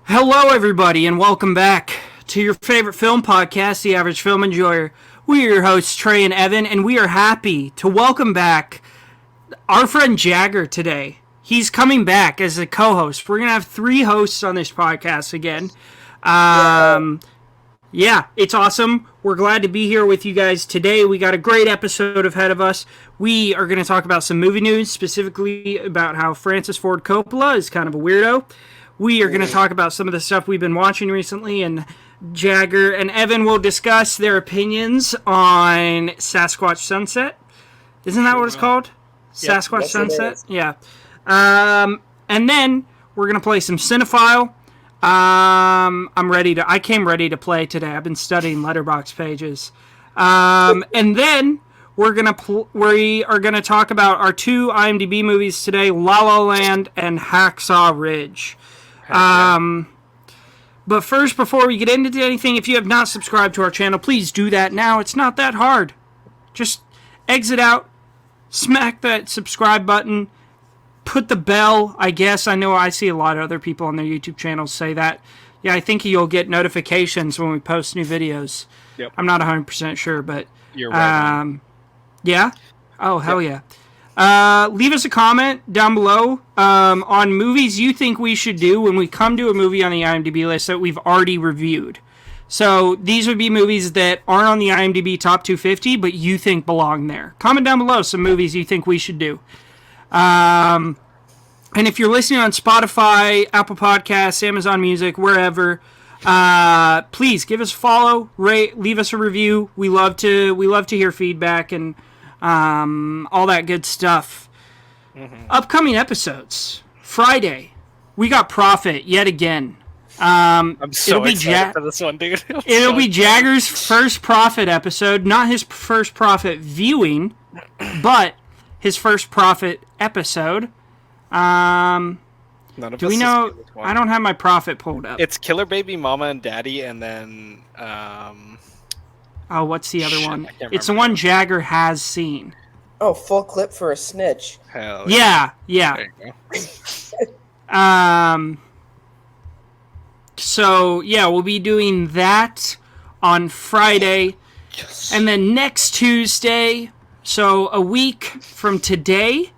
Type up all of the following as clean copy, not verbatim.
Hello, everybody, and welcome back to your favorite film podcast, The Average Film Enjoyer. We are your hosts, Trey and Evan, and we are happy to welcome back our friend Jagger today. He's coming back as a co-host. We're going to have 3 hosts on this podcast again. Yeah, it's awesome. We're glad to be here with you guys today. We got a great episode ahead of us. We are going to talk about some movie news, specifically about how Francis Ford Coppola is kind of a weirdo. We are going to talk about some of the stuff we've been watching recently, and Jagger and Evan will discuss their opinions on Sasquatch Sunset. Isn't that what it's called? Yep. Sasquatch Sunset? Yeah. And then we're going to play some Cinephile. I came ready to play today. I've been studying Letterboxd pages. And then we are going to talk about our 2 IMDb movies today, La La Land and Hacksaw Ridge. But first, before we get into anything, if you have not subscribed to our channel, please do that now. It's not that hard. Just exit out, smack that subscribe button, put the bell, I guess. I know I see a lot of other people on their YouTube channels say that. Yeah, I think you'll get notifications when we post new videos. Yep. I'm not 100% sure, but... You're right. Yeah? Oh, hell yeah. Leave us a comment down below on movies you think we should do when we come to a movie on the IMDb list that we've already reviewed. So these would be movies that aren't on the IMDb Top 250, but you think belong there. Comment down below some movies you think we should do. And if you're listening on Spotify, Apple Podcasts, Amazon Music, wherever, please give us a follow, rate, leave us a review. We love to hear feedback and all that good stuff. Mm-hmm. Upcoming episodes. Friday, we got Prophet yet again. I'm so excited for this one, dude. It'll be Jagger's first Prophet episode. Not his first Prophet viewing, but his first Prophet episode. Do we know? I don't have my Prophet pulled up. It's Killer Baby Mama and Daddy, and then... Oh, what's the other one? It's the one Jagger has seen. Oh, full clip for a snitch. Hell yeah. There you go. So, yeah, we'll be doing that on Friday. Yes. And then next Tuesday, so a week from today,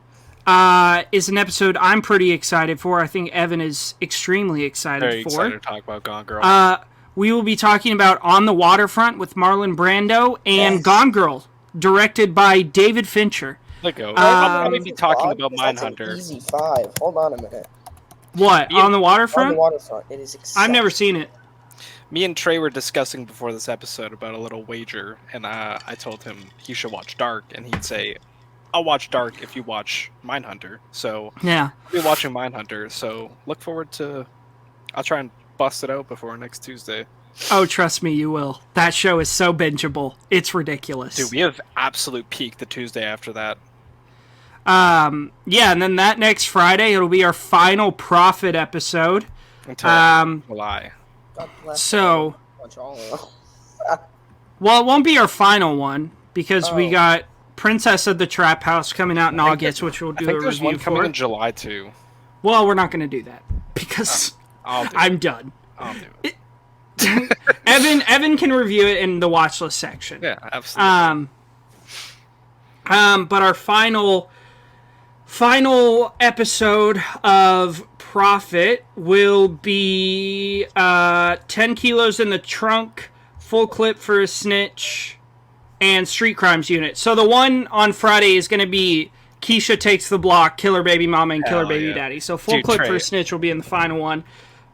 is an episode I'm pretty excited for. I think Evan is extremely excited Very for. excited to talk about Gone Girl. We will be talking about On the Waterfront with Marlon Brando and Gone Girl, directed by David Fincher. Let go. I'll probably be talking about Mindhunter. That's an easy 5. Hold on a minute. What? On the Waterfront? On the Waterfront. It is exciting. I've never seen it. Me and Trey were discussing before this episode about a little wager, and I told him he should watch Dark, and he'd say, I'll watch Dark if you watch Mindhunter. So, yeah. I'll be watching Mindhunter, so look forward to... I'll try and bust it out before next Tuesday. Oh, trust me, you will. That show is so bingeable. It's ridiculous. Dude, we have absolute peak the Tuesday after that. Yeah, and then that next Friday, it'll be our final Prophet episode. Until July. So, well, it won't be our final one, because we got Princess of the Trap House coming out in August, which we'll do a review for. I think there's one coming in July, too. Well, we're not going to do that, because I'm done. I'll do it. Evan can review it in the watch list section. Yeah, absolutely. But our final episode of Prophet will be 10 kilos in the trunk, full clip for a snitch, and street crimes unit. So the one on Friday is going to be Keisha Takes the Block, Killer Baby Mama, and Killer Baby Daddy. So full clip for a snitch will be in the final one.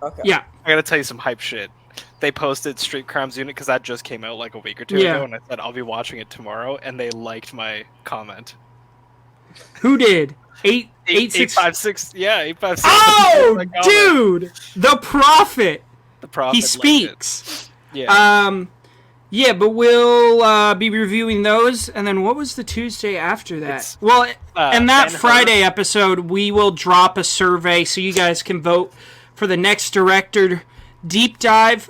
Okay. Yeah. I gotta tell you some hype shit. They posted Street Crimes Unit because that just came out like a week or two ago, and I said I'll be watching it tomorrow, and they liked my comment. Who did? 856. Yeah, 856. Oh, dude, the Prophet. The Prophet. He speaks. Yeah. Yeah, but we'll be reviewing those, and then what was the Tuesday after that? And that Friday episode, we will drop a survey so you guys can vote for the next director deep dive.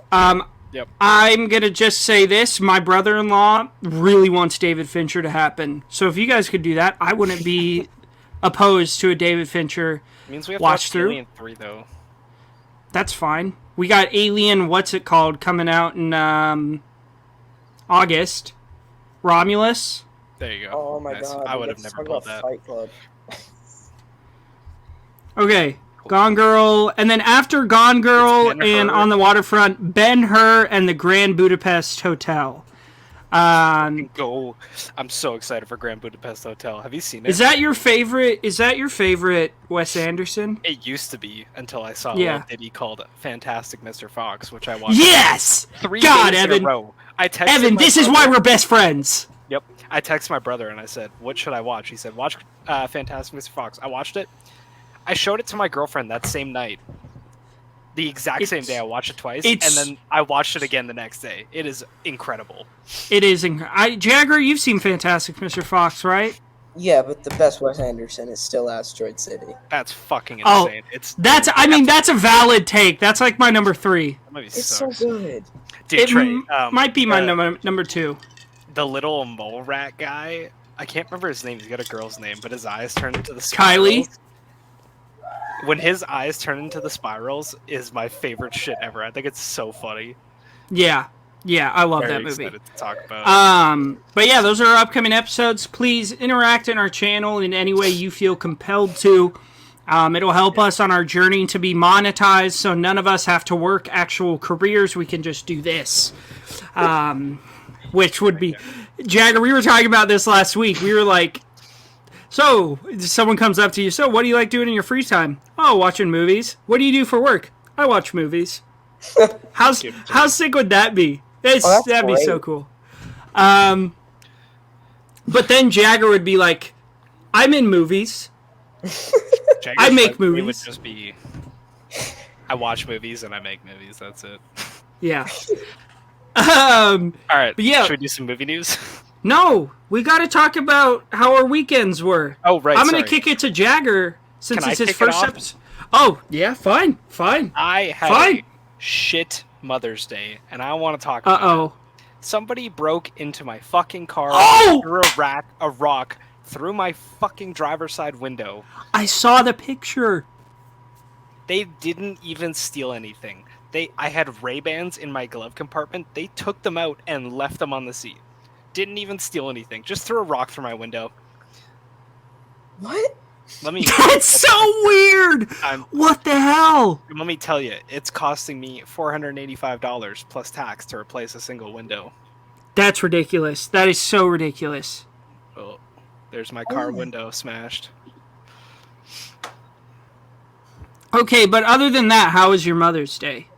Yep. I'm going to just say this. My brother-in-law really wants David Fincher to happen. So if you guys could do that, I wouldn't be opposed to a David Fincher It means we have to watch watch through. Alien 3, though. That's fine. We got Alien, what's it called, coming out in August. Romulus. There you go. Oh my Nice. god. I we would get have to never talk pulled about that. Fight Club. Okay. Gone Girl. And then after Gone Girl Ben-Hur. and On the Waterfront, Ben-Hur and the Grand Budapest Hotel. Go. I'm so excited for Grand Budapest Hotel. Have you seen it? Is that your favorite Wes Anderson? It used to be until I saw a Yeah. little ditty called Fantastic Mr. Fox, which I watched Yes! 3 God, days in Evan. a row. I texted Evan, my this is brother- why we're best friends. Yep. I texted my brother and I said, "What should I watch?" He said, "Watch Fantastic Mr. Fox." I watched it. I showed it to my girlfriend that same night. The exact same day. I watched it twice, and then I watched it again the next day. It is incredible. It is Jagger, you've seen Fantastic Mr. Fox, right? Yeah, but the best Wes Anderson is still Asteroid City. That's fucking Oh, insane. That's a valid take. That's like my number 3. That movie It's sucks. so good. Dude, It Trey, might be my number 2. The little mole rat guy. I can't remember his name. He's got a girl's name, but his eyes turn into the Kylie? spirals. When his eyes turn into the spirals is my favorite shit ever. I think it's so funny. Yeah, I love Very that movie. excited to talk about. But yeah, those are our upcoming episodes. Please interact in our channel in any way you feel compelled to. It'll help us on our journey to be monetized, so none of us have to work actual careers. We can just do this. Which would be... Jagger, we were talking about this last week. We were like... So, someone comes up to you, so what do you like doing in your free time? Oh, watching movies. What do you do for work? I watch movies. How sick would that be? That'd be so cool. But then Jagger would be like, I'm in movies. I make movies. It would just be, I watch movies and I make movies. That's it. Yeah. All right. But yeah. Should we do some movie news? No, we got to talk about how our weekends were. Oh, right. I'm going to kick it to Jagger since Can it's I his kick it first off? episode. Oh, yeah, fine. I had Fine. a shit Mother's Day, and I want to talk about it. Uh-oh. Somebody broke into my fucking car, Oh! threw a rock through my fucking driver's side window. I saw the picture. They didn't even steal anything. I had Ray-Bans in my glove compartment. They took them out and left them on the seat. Didn't even steal anything. Just threw a rock through my window. What? Let me. That's so weird. What the hell? Let me tell you, it's costing me $485 plus tax to replace a single window. That's ridiculous. That is so ridiculous. Oh, there's my car window smashed. Okay, but other than that, how was your Mother's Day?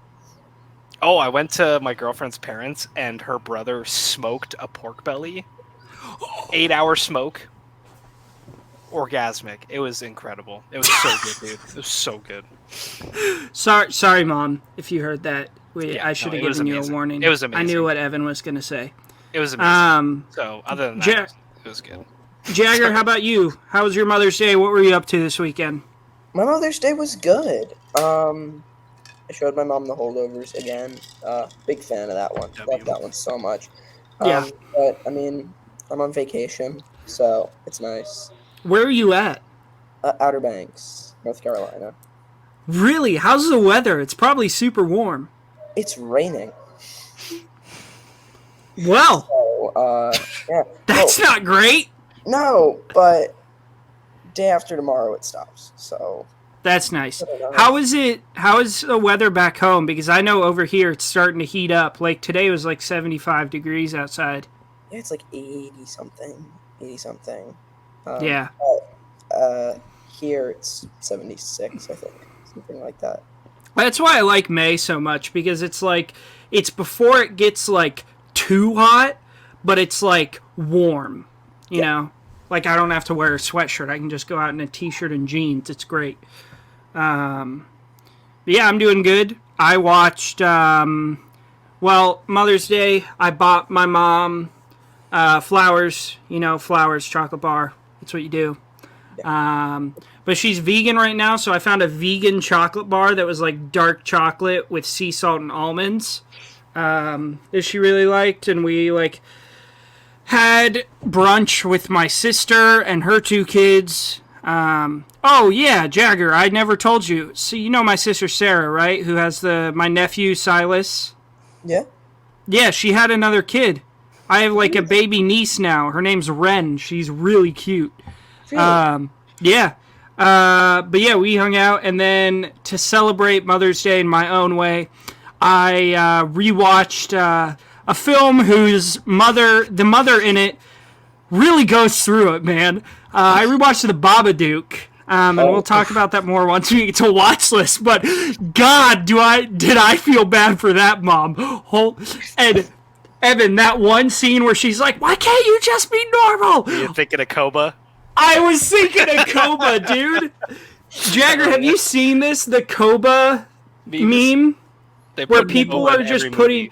Oh, I went to my girlfriend's parents, and her brother smoked a pork belly. 8-hour smoke. Orgasmic. It was incredible. It was so good, dude. It was so good. Sorry, Mom, if you heard that. I should have it was given you a amazing. warning. It was amazing. I knew what Evan was going to say. It was amazing. So, other than that, Ja- it was good. Jagger, how about you? How was your Mother's Day? What were you up to this weekend? My Mother's Day was good. I showed my mom the Holdovers again. Big fan of that one. Love that one so much. Yeah. But, I mean, I'm on vacation, so it's nice. Where are you at? Outer Banks, North Carolina. Really? How's the weather? It's probably super warm. It's raining. Well, So, yeah. that's not great. No, but day after tomorrow it stops, so... That's nice. How is the weather back home? Because I know over here it's starting to heat up. Like today was like 75 degrees outside. Yeah, it's like 80-something. Yeah. Here it's 76, I think. Something like that. That's why I like May so much, because it's like, it's before it gets like too hot, but it's like warm, you know? Like I don't have to wear a sweatshirt. I can just go out in a t-shirt and jeans. It's great. But yeah, I'm doing good. I watched, Mother's Day, I bought my mom flowers, chocolate bar. That's what you do. But she's vegan right now, so I found a vegan chocolate bar that was like dark chocolate with sea salt and almonds. that she really liked, and we had brunch with my sister and her 2 kids. Oh yeah, Jagger, I never told you. So you know my sister Sarah, right? Who has my nephew Silas? Yeah. Yeah, she had another kid. I have a baby niece now. Her name's Ren. She's really cute. Really? Yeah. But yeah, we hung out, and then to celebrate Mother's Day in my own way, I rewatched a film whose the mother in it really goes through it, man. I rewatched The Babadook, and we'll talk about that more once we get to watch list. But God, did I feel bad for that mom? And Evan, that one scene where she's like, "Why can't you just be normal?" You're thinking of Koba? I was thinking of Koba, dude. Jagger, have you seen this? The Koba meme? Where people are just putting...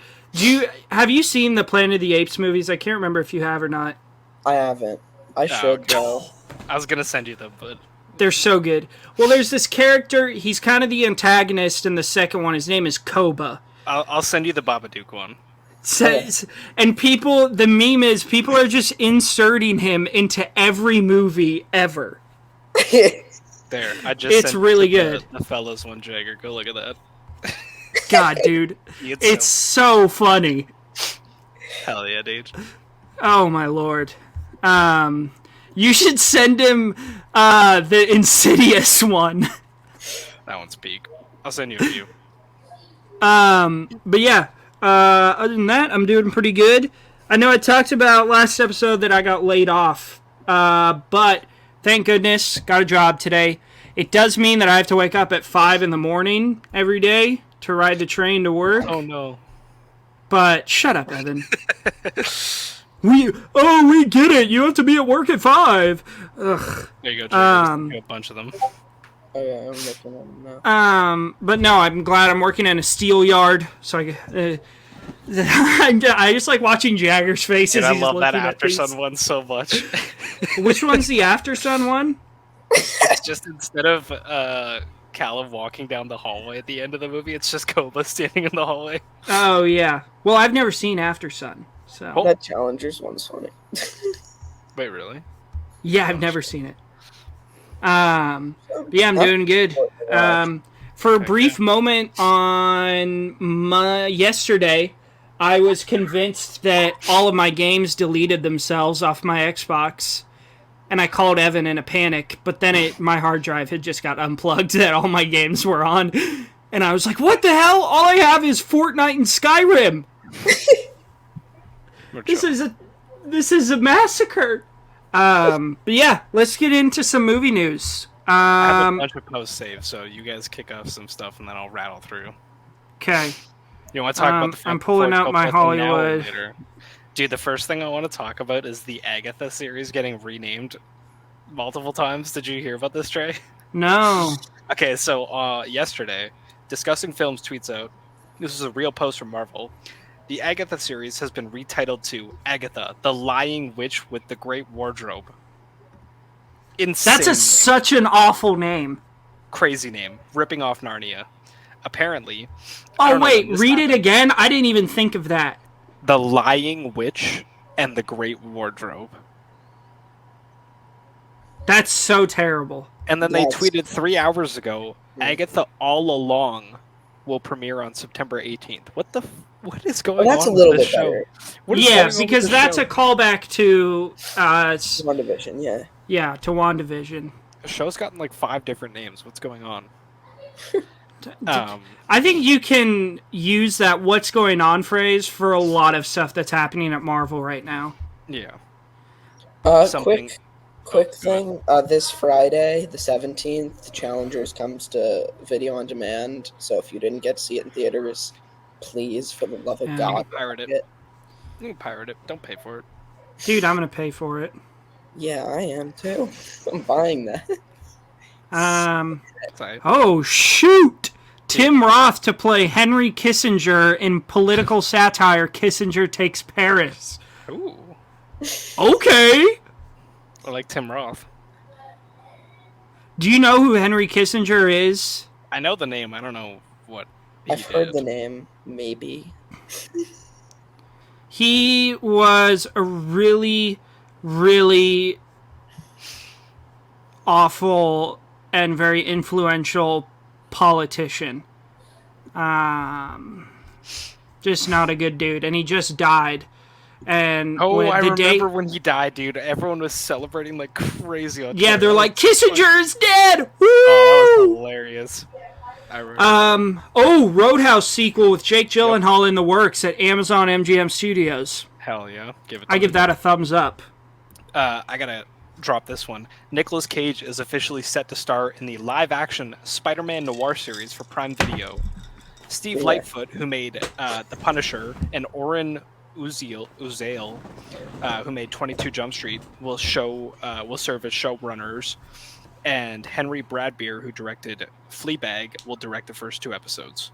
Have you seen the Planet of the Apes movies? I can't remember if you have or not. I haven't. I should, though. I was going to send you them, but... They're so good. Well, there's this character. He's kind of the antagonist in the second one. His name is Koba. I'll send you the Babadook one. And the meme is people are just inserting him into every movie ever. There, it's really good. The fellas one, Jagger. Go look at that. God, dude, it's so funny. Hell yeah, dude. Oh my lord. You should send him the Insidious one. That one's peak. I'll send you a few. But yeah. Other than that, I'm doing pretty good. I know I talked about last episode that I got laid off, but thank goodness, got a job today. It does mean that I have to wake up at 5 in the morning every day to ride the train to work. Oh no. But shut up, Evan. We get it. You have to be at work at 5. Ugh. There you go, Jagger. A bunch of them. Oh yeah, I'm looking at them now. But no, I'm glad I'm working in a steel yard, so I just like watching Jagger's face as he's looking at these. I love that After Sun one so much. Which one's the After Sun one? It's just instead of Callum walking down the hallway at the end of the movie, it's just Koba standing in the hallway. Oh yeah. Well, I've never seen After Sun, so that Challengers one's funny. Wait, really? Yeah, I've never seen it. Yeah, I'm doing good. For a brief moment on yesterday, I was convinced that all of my games deleted themselves off my Xbox, and I called Evan in a panic, but then my hard drive had just got unplugged that all my games were on, and I was like, what the hell? All I have is Fortnite and Skyrim! This is a massacre! But yeah, let's get into some movie news. I have a bunch of post saves, so you guys kick off some stuff and then I'll rattle through. Okay. You want to talk about the I'm pulling out my Hollywood. Dude, the first thing I want to talk about is the Agatha series getting renamed multiple times. Did you hear about this, Trey? No. Okay, so yesterday, Discussing Films tweets out, this is a real post from Marvel, the Agatha series has been retitled to Agatha, the Lying Witch with the Great Wardrobe. Insane. That's such an awful name. Crazy name. Ripping off Narnia. Apparently. Oh, wait. Read it again? I didn't even think of that. The Lying Witch and the Great Wardrobe. That's so terrible. And then they tweeted 3 hours ago, Agatha All Along will premiere on September 18th. What is going on? That's a little with this bit better. Yeah, because that's a callback to WandaVision, yeah. Yeah, to WandaVision. The show's gotten like 5 different names. What's going on? I think you can use that "what's going on" phrase for a lot of stuff that's happening at Marvel right now. Yeah. Quick thing. This Friday, the 17th, Challengers comes to video on demand. So if you didn't get to see it in theaters, please, for the love of God, pirate it. You can pirate it. Don't pay for it. Dude, I'm gonna pay for it. Yeah, I am too. I'm buying that. Oh shoot! Tim Roth to play Henry Kissinger in political satire Kissinger Takes Paris. Ooh. Okay. I like Tim Roth. Do you know who Henry Kissinger is? I know the name. I don't know what I've heard the name, maybe. He was a really, really awful and very influential politician. Just not a good dude, and he just died. And I remember when he died, dude. Everyone was celebrating like crazy. On yeah, Twitter. they're like, Kissinger is dead! Woo! Oh, that was hilarious. I remember. Roadhouse sequel with Jake Gyllenhaal in the works at Amazon MGM Studios. Hell yeah. I give that a thumbs up. I gotta drop this one. Nicolas Cage is officially set to star in the live-action Spider-Man Noir series for Prime Video. Steve Lightfoot, who made The Punisher, and Oren Uziel, who made 22 Jump Street, will serve as showrunners, and Henry Bradbeer, who directed Fleabag, will direct the first 2 episodes.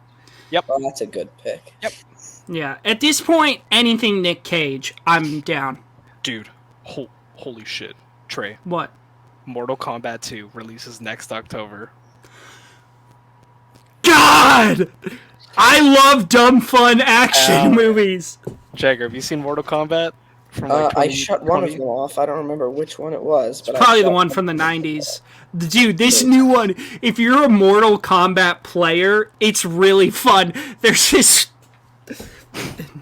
Yep. Oh, that's a good pick. Yep. Yeah, at this point, anything Nick Cage, I'm down. Dude, holy shit. Trey. What? Mortal Kombat 2 releases next October. God! I love dumb, fun action movies. Jagger, have you seen Mortal Kombat? From I shut one of them off. I don't remember which one it was. But probably the one from the 90s. Dude, this new one, if you're a Mortal Kombat player, it's really fun. There's this...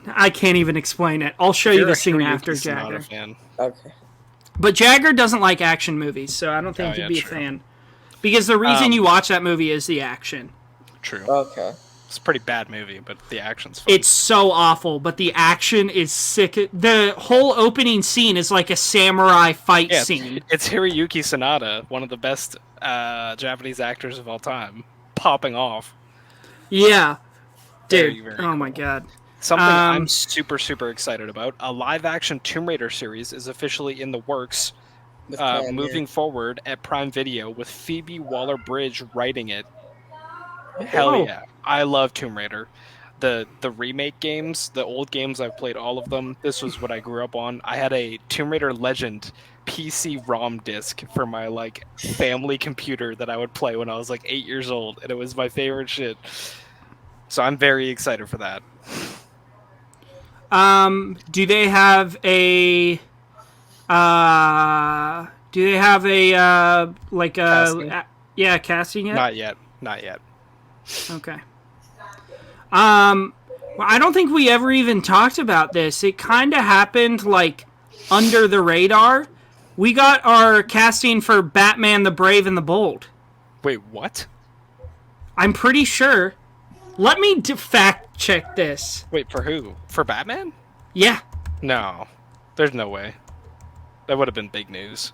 I can't even explain it. I'll show you the scene after, Jagger. Okay. But Jagger doesn't like action movies, so I don't think he'd be a fan. Because the reason you watch that movie is the action. True. Okay. It's a pretty bad movie, but the action's fun. It's so awful, but the action is sick. The whole opening scene is like a samurai fight scene. It's Hiroyuki Sanada, one of the best Japanese actors of all time, popping off. Yeah. Dude, Very oh my god. Something I'm super, super excited about. A live-action Tomb Raider series is officially in the works, moving forward at Prime Video, with Phoebe Waller-Bridge writing it. Hell yeah. I love Tomb Raider. The remake games, the old games, I've played all of them. This was what I grew up on. I had a Tomb Raider Legend PC ROM disc for my family computer that I would play when I was 8 years old, and it was my favorite shit. So I'm very excited for that. Do they have a casting yet? Not yet. Okay. Well, I don't think we ever even talked about this. It kind of happened under the radar. We got our casting for Batman the Brave and the Bold. Wait, what? I'm pretty sure. Let me fact check this. Wait, for who? For Batman? Yeah. No. There's no way. That would have been big news.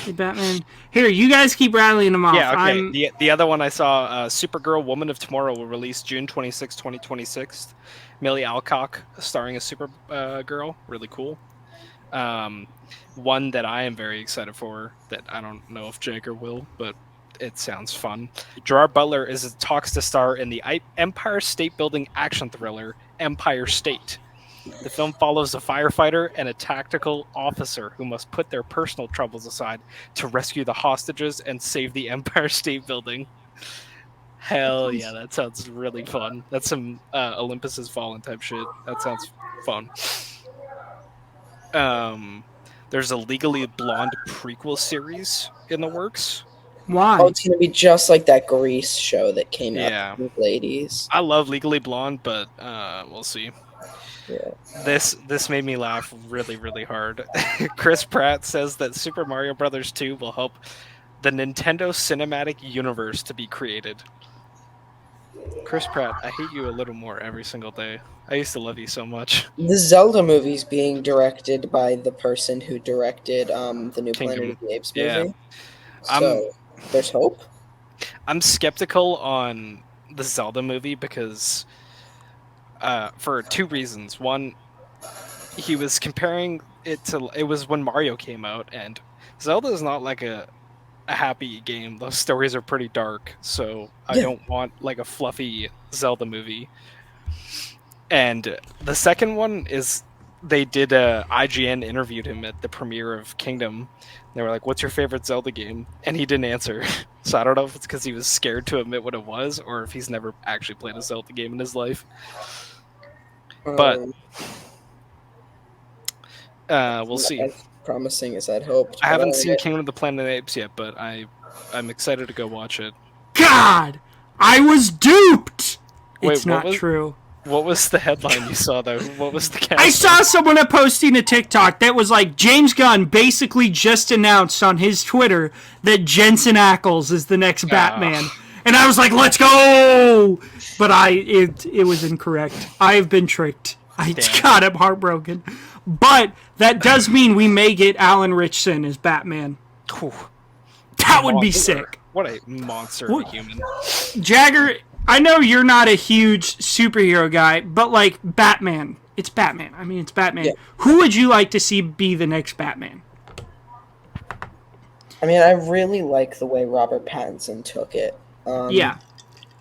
Hey, Batman. Here, you guys keep rattling them off. Yeah, okay. The other one I saw, Supergirl Woman of Tomorrow, will release June 26, 2026. Millie Alcock starring as Supergirl. Really cool. One that I am very excited for, that I don't know if Jagger will, but it sounds fun. Gerard Butler talks to star in the Empire State Building action thriller, Empire State. The film follows a firefighter and a tactical officer who must put their personal troubles aside to rescue the hostages and save the Empire State Building. Hell yeah, that sounds really fun. That's some Olympus Has Fallen type shit. That sounds fun. There's a Legally Blonde prequel series in the works. Why? Oh, it's gonna be just like that Grease show that came out in the 80s. I love Legally Blonde, but we'll see. Yeah. This made me laugh really, really hard. Chris Pratt says that Super Mario Bros. 2 will help the Nintendo Cinematic Universe to be created. Chris Pratt, I hate you a little more every single day. I used to love you so much. The Zelda movie's being directed by the person who directed the new Planet of the Apes movie. Yeah. So there's hope. I'm skeptical on the Zelda movie because for 2 reasons. One, he was comparing it was when Mario came out, and Zelda is not like a happy game. Those stories are pretty dark, so I don't want a fluffy Zelda movie. And the second one is they did IGN interviewed him at the premiere of Kingdom. They were like, "What's your favorite Zelda game?" And he didn't answer. So I don't know if it's because he was scared to admit what it was, or if he's never actually played a Zelda game in his life. But we'll see. As promising as I'd hoped. I haven't seen Kingdom of the Planet of the Apes yet, but I'm excited to go watch it. God, I was duped. Wait, it's not true. What was the headline you saw, though? What was the cast? I saw someone posting a TikTok that was like, James Gunn basically just announced on his Twitter that Jensen Ackles is the next Batman. And I was like, let's go! But it was incorrect. I've been tricked. God, I'm heartbroken. But that does mean we may get Alan Ritchson as Batman. That would be sick. What a monster of a human. Jagger, I know you're not a huge superhero guy, but like Batman, it's Batman. I mean, it's Batman. Yeah. Who would you like to see be the next Batman? I mean, I really like the way Robert Pattinson took it. Yeah.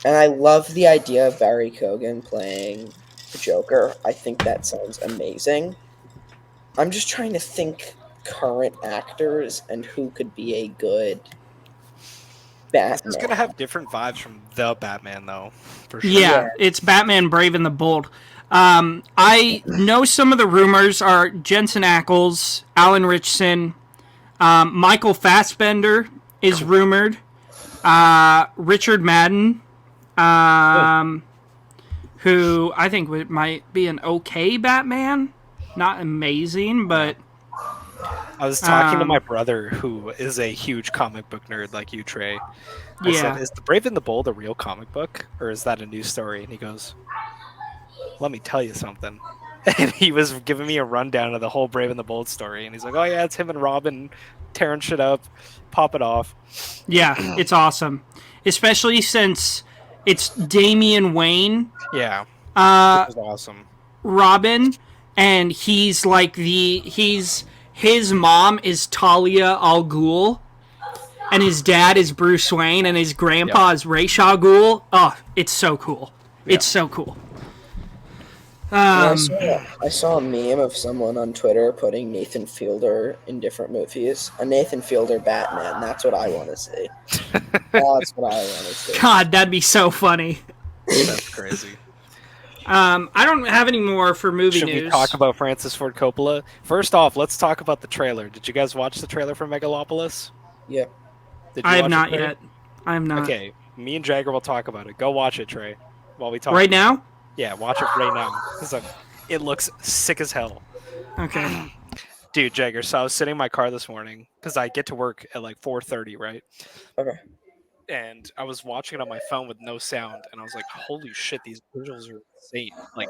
And I love the idea of Barry Keoghan playing the Joker. I think that sounds amazing. I'm just trying to think current actors and who could be a good Batman. It's gonna have different vibes from the Batman, though. For sure. Yeah, it's Batman Brave and the Bold. I know some of the rumors are Jensen Ackles, Alan Ritchson, Michael Fassbender is rumored, Richard Madden, who I think might be an okay Batman. Not amazing, but... I was talking to my brother, who is a huge comic book nerd like you, Trey. I said, is The Brave and the Bold a real comic book, or is that a news story? And he goes, let me tell you something. And he was giving me a rundown of the whole Brave and the Bold story. And he's like, oh yeah, it's him and Robin tearing shit up, pop it off. Yeah, it's awesome. Especially since it's Damian Wayne. Yeah, which is awesome. Robin, and he's like his mom is Talia al Ghul, and his dad is Bruce Wayne, and his grandpa is Ra's al Ghul. Oh, it's so cool. Yep. It's so cool. I saw a meme of someone on Twitter putting Nathan Fielder in different movies. A Nathan Fielder Batman. That's what I want to see. That's what I want to see. God, that'd be so funny. That's crazy. I don't have any more for movie news. Should we talk about Francis Ford Coppola? First off, let's talk about the trailer. Did you guys watch the trailer for Megalopolis? Yeah. I have not yet. I am not. Okay, me and Jagger will talk about it. Go watch it, Trey, while we talk. Right now? Yeah, watch it right now. It looks sick as hell. Okay. Dude, Jagger, so I was sitting in my car this morning, because I get to work at like 4:30, right? Okay. And I was watching it on my phone with no sound, and I was like, holy shit, these visuals are insane. Like,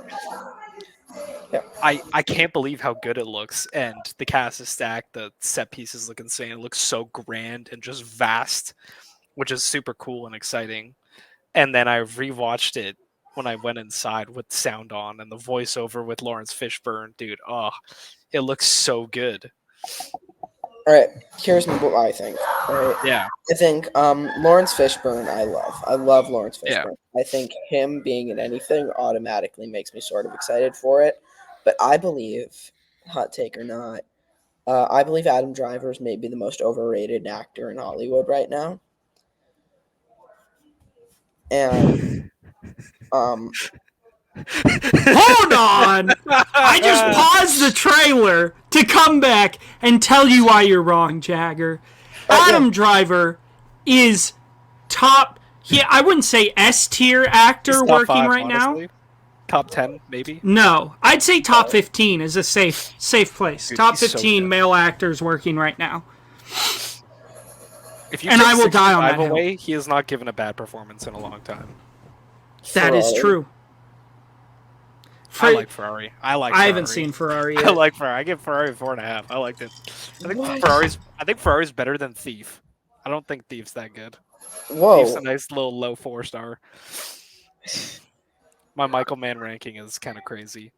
yeah. I can't believe how good it looks, and the cast is stacked, the set pieces look insane, it looks so grand and just vast, which is super cool and exciting. And then I rewatched it when I went inside with sound on, and the voiceover with Lawrence Fishburne, dude, it looks so good. All right, here's what I think. All right. Yeah. I think Lawrence Fishburne I love. I love Lawrence Fishburne. Yeah. I think him being in anything automatically makes me sort of excited for it. But I believe, hot take or not, I believe Adam Driver is maybe the most overrated actor in Hollywood right now. And hold on! I just paused the trailer to come back and tell you why you're wrong, Jagger. Adam Driver is top. I wouldn't say S tier actor working 5, right honestly. now. Top 10, maybe. No, I'd say top 15 is a safe place. Dude, top 15 male actors working right now. If you and I will die on that away, he has not given a bad performance in a long time. That is true. I like Ferrari. I haven't seen Ferrari yet. I like Ferrari. I give Ferrari 4.5. I liked it. I think Ferrari's better than Thief. I don't think Thief's that good. Whoa. Thief's a nice little low 4-star. My Michael Mann ranking is kind of crazy.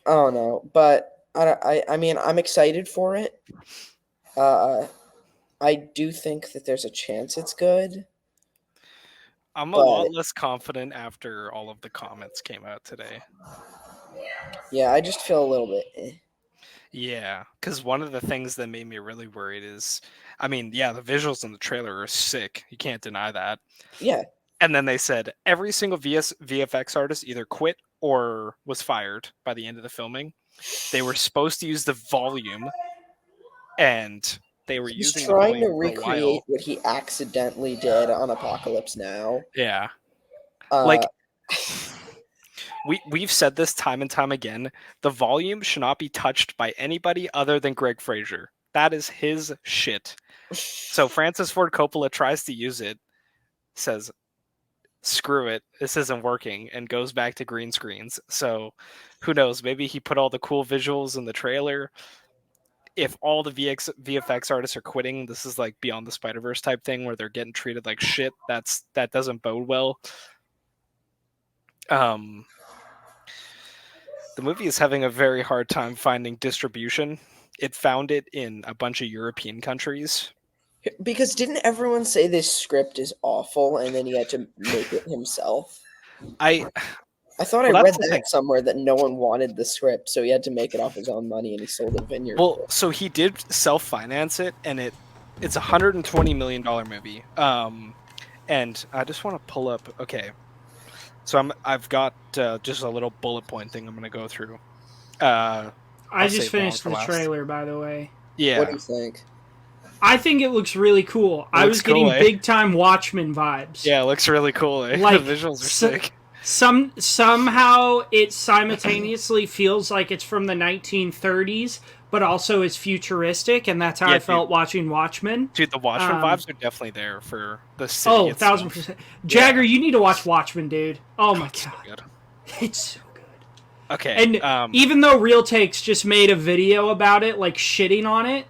Oh no, but I mean I'm excited for it. I do think that there's a chance it's good. I'm a But lot less confident after all of the comments came out today. yeah, I just feel a little bit. Yeah, because one of the things that made me really worried is, I mean, yeah, the visuals in the trailer are sick. You can't deny that. Yeah, And then they said every single VFX artist either quit or was fired by the end of the filming. They were supposed to use the volume, and they were he's using the trying to plane for a recreate while. what he accidentally did on Apocalypse Now. Yeah, Uh, like we've said this time and time again. The volume should not be touched by anybody other than Greg Fraser. That is his shit. So Francis Ford Coppola tries to use it, says, screw it, this isn't working, and goes back to green screens. So who knows? Maybe he put all the cool visuals in the trailer. If all the VFX artists are quitting, this is like Beyond the Spider-Verse type thing where they're getting treated like shit. That doesn't bode well. The movie is having a very hard time finding distribution. It found it in a bunch of European countries. because didn't everyone say this script is awful and then he had to make it himself? I thought I read that somewhere that no one wanted the script, so he had to make it off his own money and he sold it Vineyard. Well, so he did self-finance it, and it's a $120 million movie. And I just want to pull up. Okay, so I've got just a little bullet point thing I'm going to go through. I just finished the trailer, by the way. Yeah. What do you think? I think it looks really cool. I was getting big time Watchmen vibes. Yeah, it looks really cool. Like, the visuals are sick. Somehow it simultaneously feels like it's from the 1930s, but also is futuristic, and that's how I felt watching Watchmen. Dude, the Watchmen vibes are definitely there for the city. Oh, itself. 1000%. Jagger, you need to watch Watchmen, dude. Oh my god. So good. It's so good. Okay. And even though Real Takes just made a video about it, like shitting on it,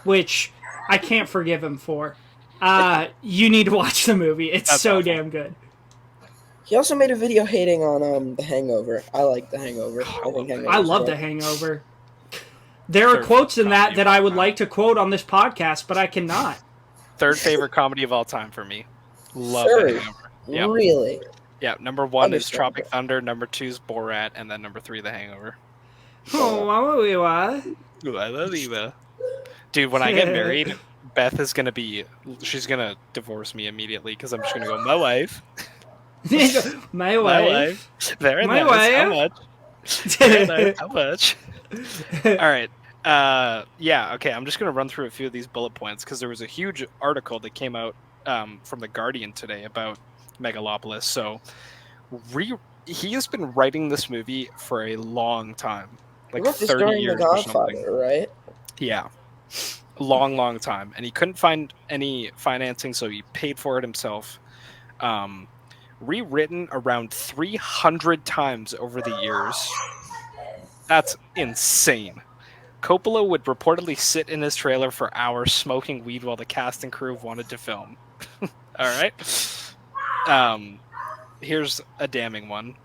which I can't forgive him for, you need to watch the movie. It's that's so awful. Damn good. He also made a video hating on The Hangover. I like The Hangover. I love The Hangover. There are quotes in that I would like to quote on this podcast, but I cannot. Third favorite comedy of all time for me. Love The Hangover. Yep. Really? Yeah, number 1 is Tropic Thunder, number 2 is Borat, and then number 3, The Hangover. Oh, I love you. Dude, when I get married, Beth is going to she's going to divorce me immediately because I'm just going to go, my wife. My wife. Very my nice. Wife. Very nice. How much? All right. Yeah, okay, I'm just going to run through a few of these bullet points because there was a huge article that came out from The Guardian today about Megalopolis. So he has been writing this movie for a long time, like 30 years or something. Right? Yeah, long time, and he couldn't find any financing, so he paid for it himself. Rewritten around 300 times over the years. That's insane. Coppola would reportedly sit in his trailer for hours smoking weed while the cast and crew wanted to film. All right. Here's a damning one.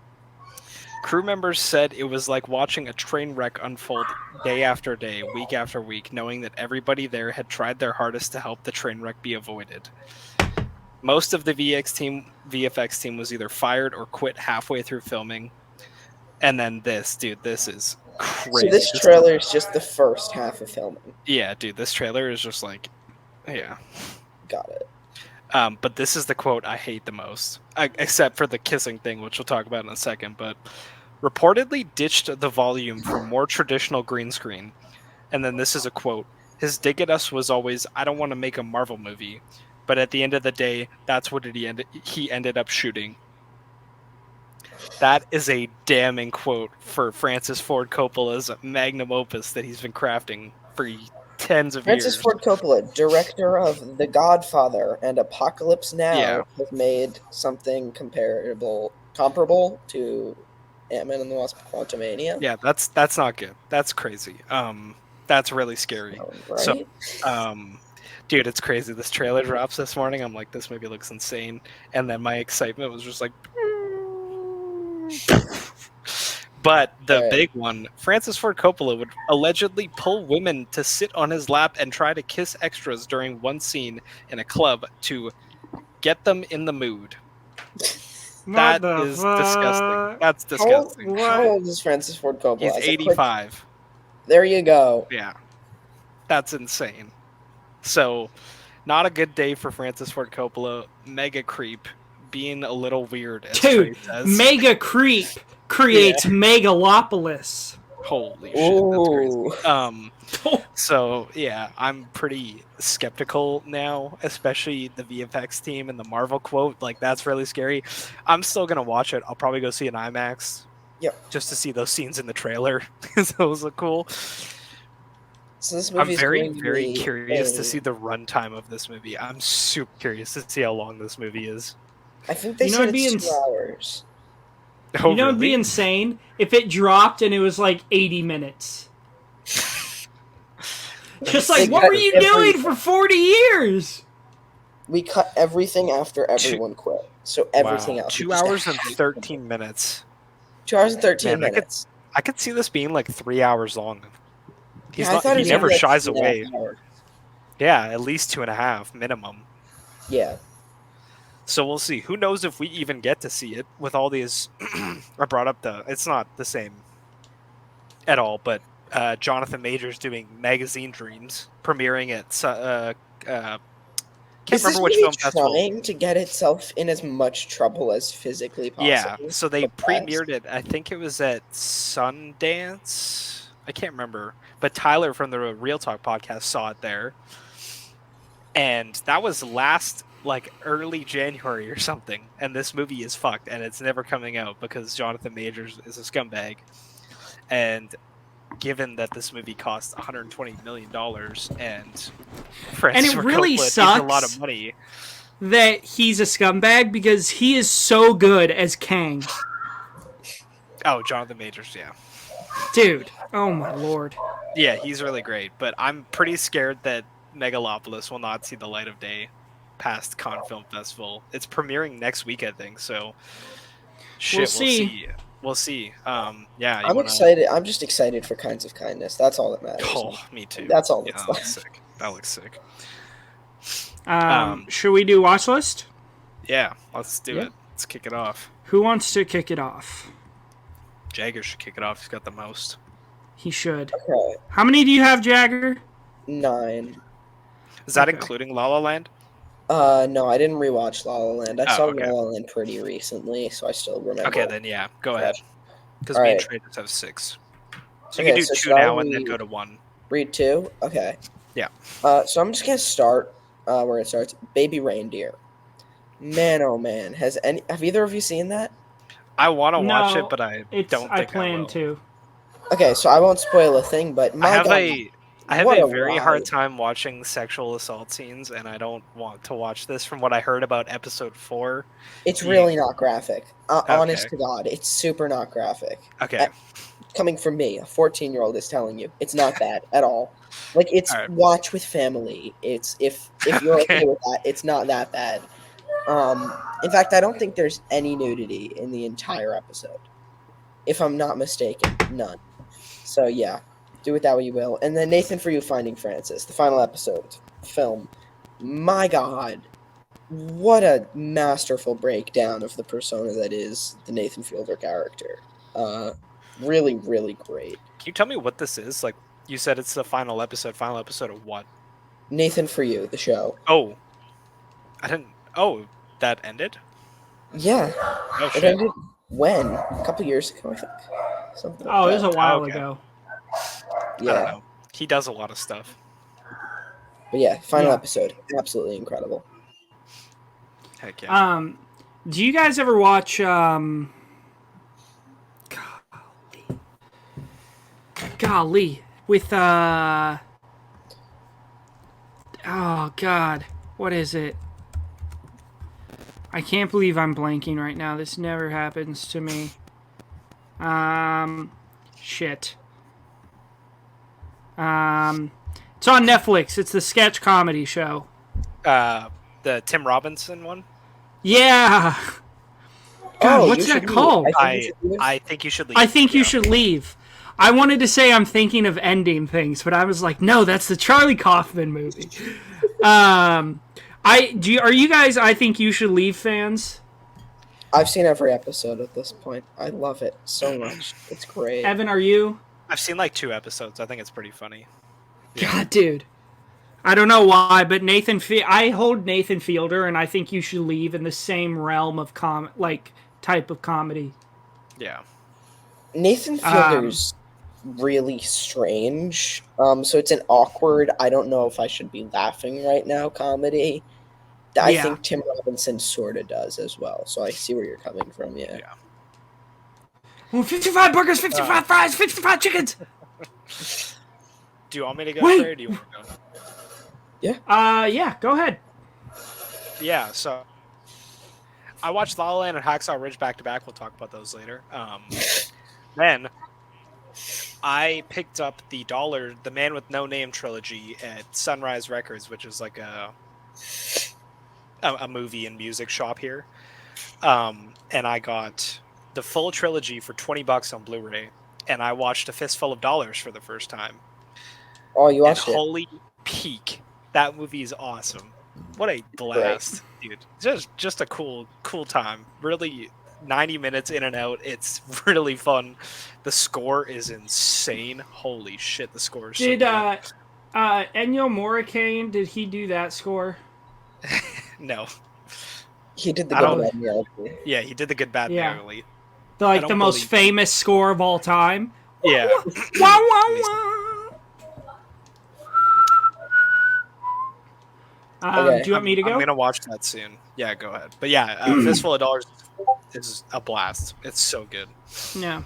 Crew members said it was like watching a train wreck unfold day after day, week after week, knowing that everybody there had tried their hardest to help the train wreck be avoided. Most of the VFX team was either fired or quit halfway through filming. And then this is crazy. So this trailer is just the first half of filming. Yeah, dude, this trailer is just like, yeah. Got it. But this is the quote I hate the most, except for the kissing thing, which we'll talk about in a second. But reportedly ditched the volume for more traditional green screen. And then this is a quote. His dig at us was always, I don't want to make a Marvel movie. But at the end of the day, that's what he ended up shooting. That is a damning quote for Francis Ford Coppola's magnum opus that he's been crafting for tens of years. Francis Ford Coppola, director of The Godfather and Apocalypse Now, has made something comparable to Ant-Man and the Wasp: Quantumania. Yeah, that's not good. That's crazy. That's really scary. Right? So, dude, it's crazy. This trailer drops this morning. I'm like, this movie looks insane. And then my excitement was just like... But the big one, Francis Ford Coppola would allegedly pull women to sit on his lap and try to kiss extras during one scene in a club to get them in the mood. What That the is fuck? disgusting. That's disgusting. How old is Francis Ford Coppola? He's As a quick- 85. There you go. Yeah. That's insane. So, not a good day for Francis Ford Coppola. Mega creep. Being a little weird, as Dude, Trey says. Mega Creep creates Megalopolis. Holy shit, that's Ooh. crazy. So, yeah, I'm pretty skeptical now, especially the VFX team and the Marvel quote. Like, that's really scary. I'm still going to watch it. I'll probably go see an IMAX. Yep. Just to see those scenes in the trailer, because those look cool. So this I'm movie is very, going to very be curious to a- see the runtime of this movie. I'm super curious to see how long this movie is. I think they You know, said it'd be it's 2 ins- hours. Oh, You know, it'd be really? insane if it dropped and it was like 80 minutes. Just like, They what cut were you everything. doing for 40 years? We cut everything after everyone quit. So everything Wow. else. 2 we just hours and had to 13 minutes. 2 hours and 13 Man, minutes. I could see this being like 3 hours long. He's Yeah, I not. thought it He was gonna never be like shies 2.5 away. hours. Yeah, at least 2.5 minimum. Yeah. So we'll see. Who knows if we even get to see it with all these. I brought up it's not the same at all, but Jonathan Majors doing Magazine Dreams premiering at can't Is this remember which movie film festival. trying to get itself in as much trouble as physically possible? Yeah, so they The best? premiered it. I think it was at Sundance. I can't remember, but Tyler from the Real Talk podcast saw it there, and that was early January or something. And this movie is fucked, and it's never coming out because Jonathan Majors is a scumbag. And given that this movie cost $120 million and Francis Ford really Coppola needs sucks a lot of money. That he's a scumbag because he is so good as Kang. Oh, Jonathan Majors, yeah. Dude, oh my lord. Yeah, he's really great, but I'm pretty scared that Megalopolis will not see the light of day past Cannes Film Festival. It's premiering next week, I think, so shit, We'll see. We'll see. Yeah, I'm excited. I'm just excited for Kinds of Kindness. That's all that matters. Oh, me too. That's all Yeah, that's that left. looks sick. That looks sick. Should we do watch list? Yeah, let's do Yeah. it. Let's kick it off. Who wants to kick it off? Jagger should kick it off. He's got the most. He should. Okay. How many do you have, Jagger? 9. Is that Okay. including La La Land? No, I didn't rewatch La La Land. I Oh, saw okay. La La Land pretty recently, so I still remember. Okay, then yeah, go ahead. Because All me and right. Trey just have 6. So Okay, you can do so 2 shall now and then we- go to 1. Read 2? Okay. Yeah. So I'm just gonna start where it starts. Baby Reindeer. Man, oh man, have either of you seen that? I want to watch No, it, but I It's don't I think I plan will. to. Okay, so I won't spoil a thing, but my I have God, a what very ride. hard time watching sexual assault scenes, and I don't want to watch this. From what I heard about episode 4, It's really not graphic. Honest Okay. to God, it's super not graphic. okay, Coming from me, a 14-year-old is telling you, it's not bad at all. Like it's All right. watch with family. It's if you're okay. Okay. with that, it's not that bad. In fact, I don't think there's any nudity in the entire episode. If I'm not mistaken, none. So yeah, do with that what you will. And then Nathan, for you, Finding Francis, the final episode film. My God, what a masterful breakdown of the persona that is the Nathan Fielder character. Really, really great. can you tell me what this is? Like you said, it's the final episode. Final episode of what? Nathan, for you, the show. Oh, I didn't. Oh, that ended. Yeah, Oh it shit. ended when? A couple years ago, I think. Something like Oh, it was a that. while Okay. ago. I don't Yeah, know. He does a lot of stuff. but yeah, final Yeah. episode, absolutely incredible. Heck yeah. Do you guys ever watch golly with oh god, what is it? I can't believe I'm blanking right now. This never happens to me. Shit. It's on Netflix. It's the sketch comedy show. The Tim Robinson one. Yeah. God, what's You that Should Leave. called? I think you should leave. I think you should leave. I think you Yeah. should leave. I wanted to say I'm thinking of ending things, but I was like, no, that's the Charlie Kaufman movie. Are you guys I think you should leave fans? I've seen every episode at this point. I love it so much. It's great. Evan, are you? I've seen like 2 episodes. I think it's pretty funny. Yeah. God, dude. I don't know why, but I hold Nathan Fielder, and I think you should leave in the same realm of type of comedy. Yeah. Nathan Fielder's really strange. So it's an awkward, I don't know if I should be laughing right now comedy. I think Tim Robinson sort of does as well. So I see where you're coming from, yeah. Well, 55 burgers, 55 fries, 55 chickens! Do you want me to go there, or do you want to go? Yeah, go ahead. Yeah, so I watched La La Land and Hacksaw Ridge back to back. We'll talk about those later. Then I picked up the Man with No Name trilogy at Sunrise Records, which is like a movie and music shop here. And I got the full trilogy for $20 on Blu-ray, and I watched A Fistful of Dollars for the first time. Oh, you watched it? Holy peak. That movie is awesome. What a blast, dude. Just a cool time. Really, 90 minutes in and out. It's really fun. The score is insane. Holy shit, the score is so good. Ennio Morricone, did he do that score? No. He did the Good, Bad, and the Ugly. Yeah, he did the Good, Bad, and the Ugly. The most famous score of all time? Yeah. Wow, wow, wow. Okay. Do you want me to go? I'm gonna watch that soon. Yeah, go ahead. But yeah, Fistful of Dollars is a blast. It's so good. Yeah.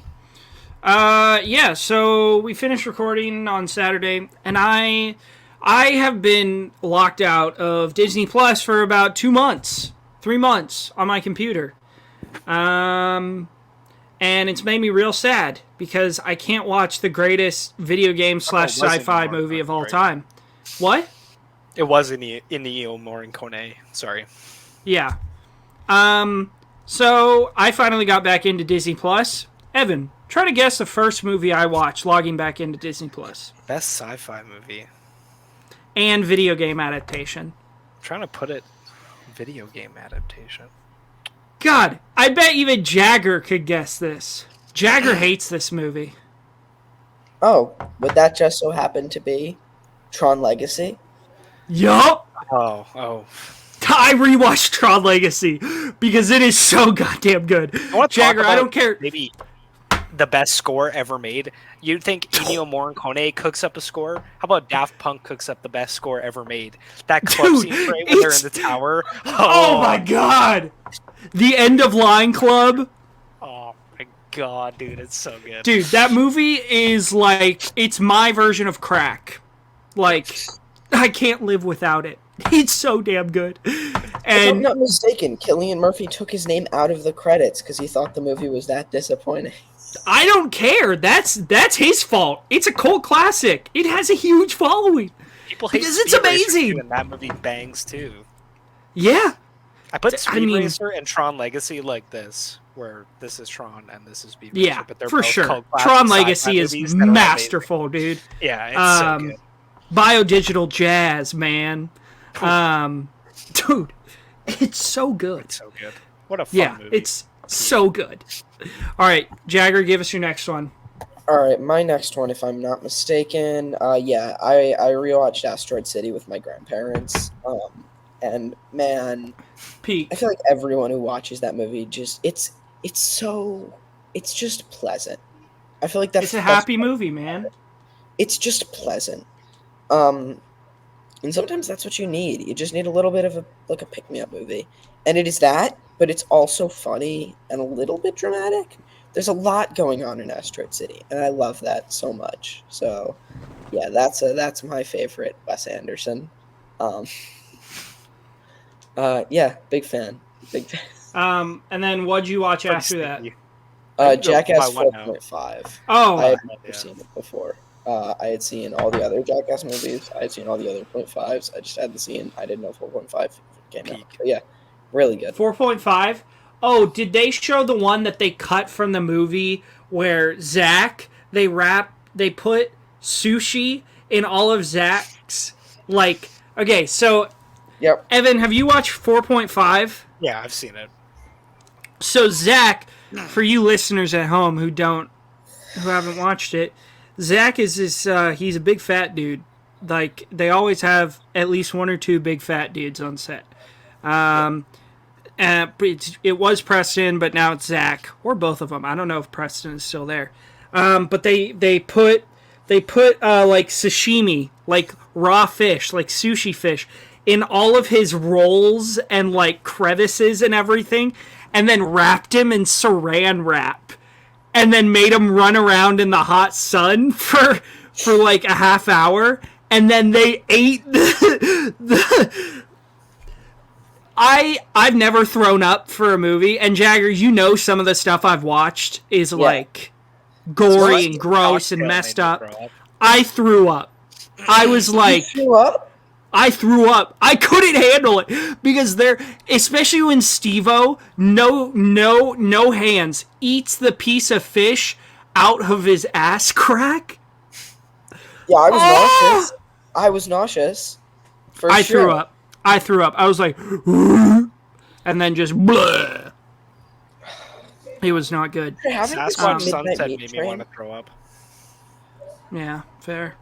So we finished recording on Saturday, and I have been locked out of Disney Plus for about 3 months on my computer. And it's made me real sad because I can't watch the greatest video game / sci-fi movie of all time. What? It was Ennio Morricone. Sorry. Yeah. So I finally got back into Disney Plus. Evan, try to guess the first movie I watched logging back into Disney Plus. Best sci-fi movie. And video game adaptation. I'm trying to put it video game adaptation. God, I bet even Jagger could guess this. Jagger hates this movie. Oh, would that just so happen to be Tron Legacy? Yup. Oh. I rewatched Tron Legacy because it is so goddamn good. Jagger, I don't care. Maybe the best score ever made. You'd think Ennio Morricone cooks up a score? How about Daft Punk cooks up the best score ever made? That club scene frame when they're in the tower. Oh my god! The End of Line Club. Oh my god, dude, it's so good. Dude, that movie is it's my version of crack. I can't live without it. It's so damn good. And if I'm not mistaken, Cillian Murphy took his name out of the credits because he thought the movie was that disappointing. I don't care. That's his fault. It's a cult classic. It has a huge following. People hate because it's amazing. And that movie bangs too. Yeah. I put Speed Racer and Tron Legacy like this, where this is Tron and this is Speed Racer. Yeah, but they're for both sure. Tron Legacy is masterful, dude. Yeah, it's so good. Biodigital jazz, man. Dude, it's so good. It's so good. What a fun movie. It's so good. All right, Jagger, give us your next one. All right, my next one, if I'm not mistaken, I rewatched Asteroid City with my grandparents, and man, Peak. I feel like everyone who watches that movie it's just pleasant. I feel like it's a happy movie, man. It's just pleasant. And sometimes that's what you need. You just need a little bit of a pick-me-up movie. And it is that, but it's also funny and a little bit dramatic. There's a lot going on in Asteroid City, and I love that so much. So, yeah, that's my favorite Wes Anderson. Big fan. And then what'd you watch after that? Jackass 4.5. Oh, I had never seen it before. I had seen all the other Jackass movies. I had seen all the other 0.5s. I just hadn't seen. I didn't know 4.5 came out. But yeah, really good. 4.5. Oh, did they show the one that they cut from the movie where Zach they put sushi in all of Zach's Okay, so yep. Evan, have you watched 4.5? Yeah, I've seen it. So Zach, for you listeners at home who haven't watched it, Zach is this. He's a big fat dude. Like they always have at least one or two big fat dudes on set. It was Preston, but now it's Zach or both of them. I don't know if Preston is still there. But they put like sashimi, like raw fish, like sushi fish, in all of his rolls and like crevices and everything, and then wrapped him in saran wrap, and then made him run around in the hot sun for like a half hour, and then they ate the I've never thrown up for a movie, and Jagger, you know some of the stuff I've watched is like gory and gross and messed up. I threw up. I was like, You threw up? I threw up. I couldn't handle it because especially when Steve-O, no hands, eats the piece of fish out of his ass crack. Yeah, I was nauseous. I was nauseous. I threw up. I was like, and then just blah. It was not good. Sasquatch Sunset made me want to throw up. Yeah, fair.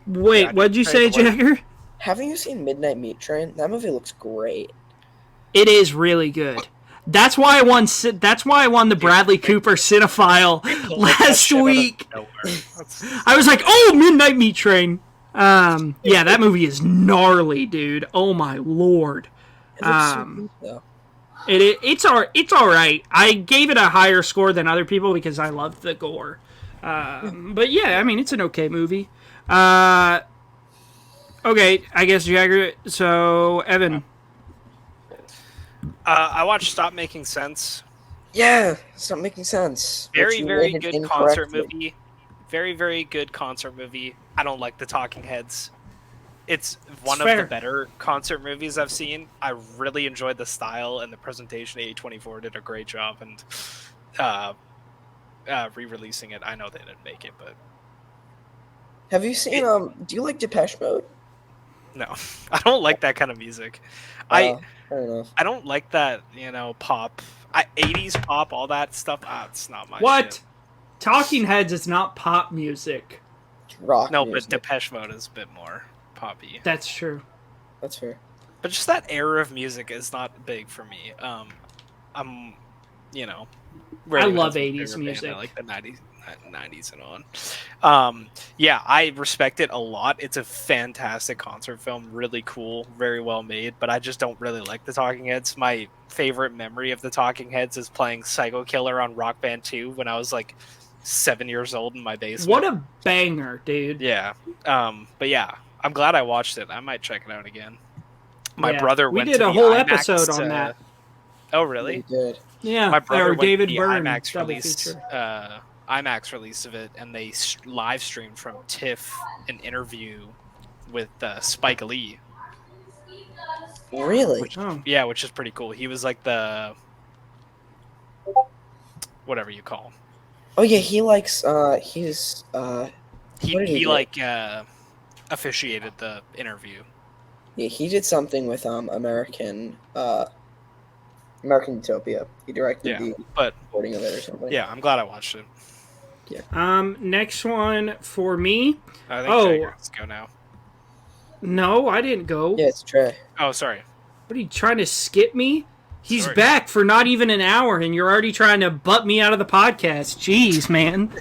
Wait, what'd you say, Jagger? Haven't you seen Midnight Meat Train? That movie looks great. It is really good. That's why I won. That's why I won the Bradley Cooper Cinephile last week. I was like, "Oh, Midnight Meat Train." Yeah, that movie is gnarly, dude. Oh my lord. It looks so good, though. It's all right. I gave it a higher score than other people because I loved the gore. But yeah, I mean, it's an okay movie. Okay, I guess Jagger. So Evan, I watched Stop Making Sense. Yeah, Stop Making Sense. Very good concert movie. Very good concert movie. I don't like the talking heads. It's one of the better concert movies I've seen. I really enjoyed the style and the presentation. A24 did a great job, and re-releasing it. I know they didn't make it, but have you seen? Do you like Depeche Mode? No, I don't like that kind of music. Fair enough. I don't like that, pop. 80s pop, all that stuff. It's not my what? shit. Talking Heads is not pop music. Rock No, music. but Depeche Mode is a bit more poppy. That's true. That's fair. But just that era of music is not big for me. I'm, I love 80s music. I like the 90s and on. Yeah, I respect it a lot. It's a fantastic concert film, really cool, very well made, but I just don't really like the Talking Heads. My favorite memory of the Talking Heads is playing Psycho Killer on Rock Band 2 when I was like 7 years old in my basement. What a banger, dude. Yeah. But yeah, I'm glad I watched it. I might check it out again. My brother went to the we did a whole IMAX, episode on that. Oh, really? We did. Yeah, My brother went David to the Byrne IMAX release of it, and they live streamed from TIFF an interview with Spike Lee. Really? Which is pretty cool. He was like the whatever you call him. Oh yeah, he likes. He officiated the interview. Yeah, he did something with American Utopia. He directed the recording of it or something. Yeah, I'm glad I watched it. Yeah. Next one for me. I think let's go now. No, I didn't go. Yeah, it's Trey. Oh, sorry. What are you trying to skip me? He's back for not even an hour, and you're already trying to butt me out of the podcast. Jeez, man.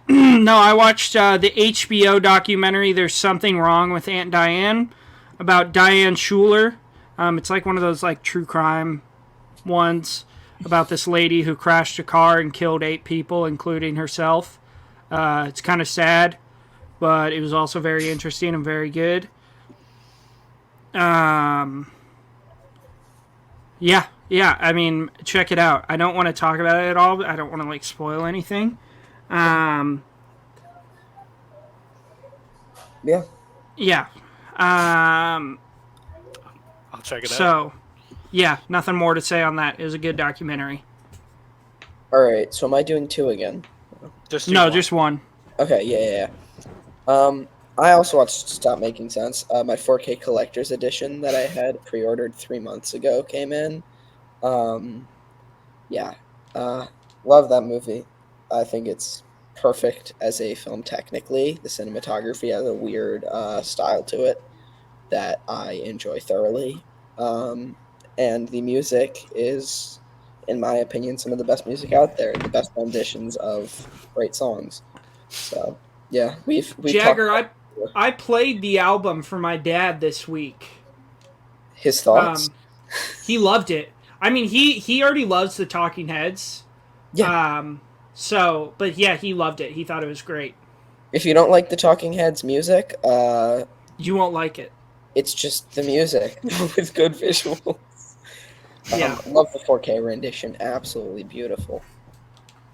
No, I watched the HBO documentary, There's Something Wrong with Aunt Diane, about Diane Schuler. It's like one of those like true crime ones about this lady who crashed a car and killed 8 people, including herself. It's kind of sad, but it was also very interesting and very good. Yeah, I mean, check it out. I don't want to talk about it at all, but I don't want to like spoil anything. Yeah. Yeah. I'll check it out. So, yeah, nothing more to say on that. It was a good documentary. All right. So am I doing 2 again? Just one. Okay. Yeah. I also watched Stop Making Sense. My 4K collector's edition that I had pre-ordered 3 months ago came in. Um, yeah, love that movie. I think it's perfect as a film technically. The cinematography has a weird style to it that I enjoy thoroughly. Um, and the music is, in my opinion, some of the best music out there. The best renditions of great songs. So yeah, we've talked Jagger, about I played the album for my dad this week. his thoughts. He loved it. I mean, he already loves the Talking Heads. Yeah. But yeah, he loved it. He thought it was great. If you don't like the Talking Heads music, You won't like it. it's just the music with good visuals. Yeah. Love the 4K rendition. Absolutely beautiful.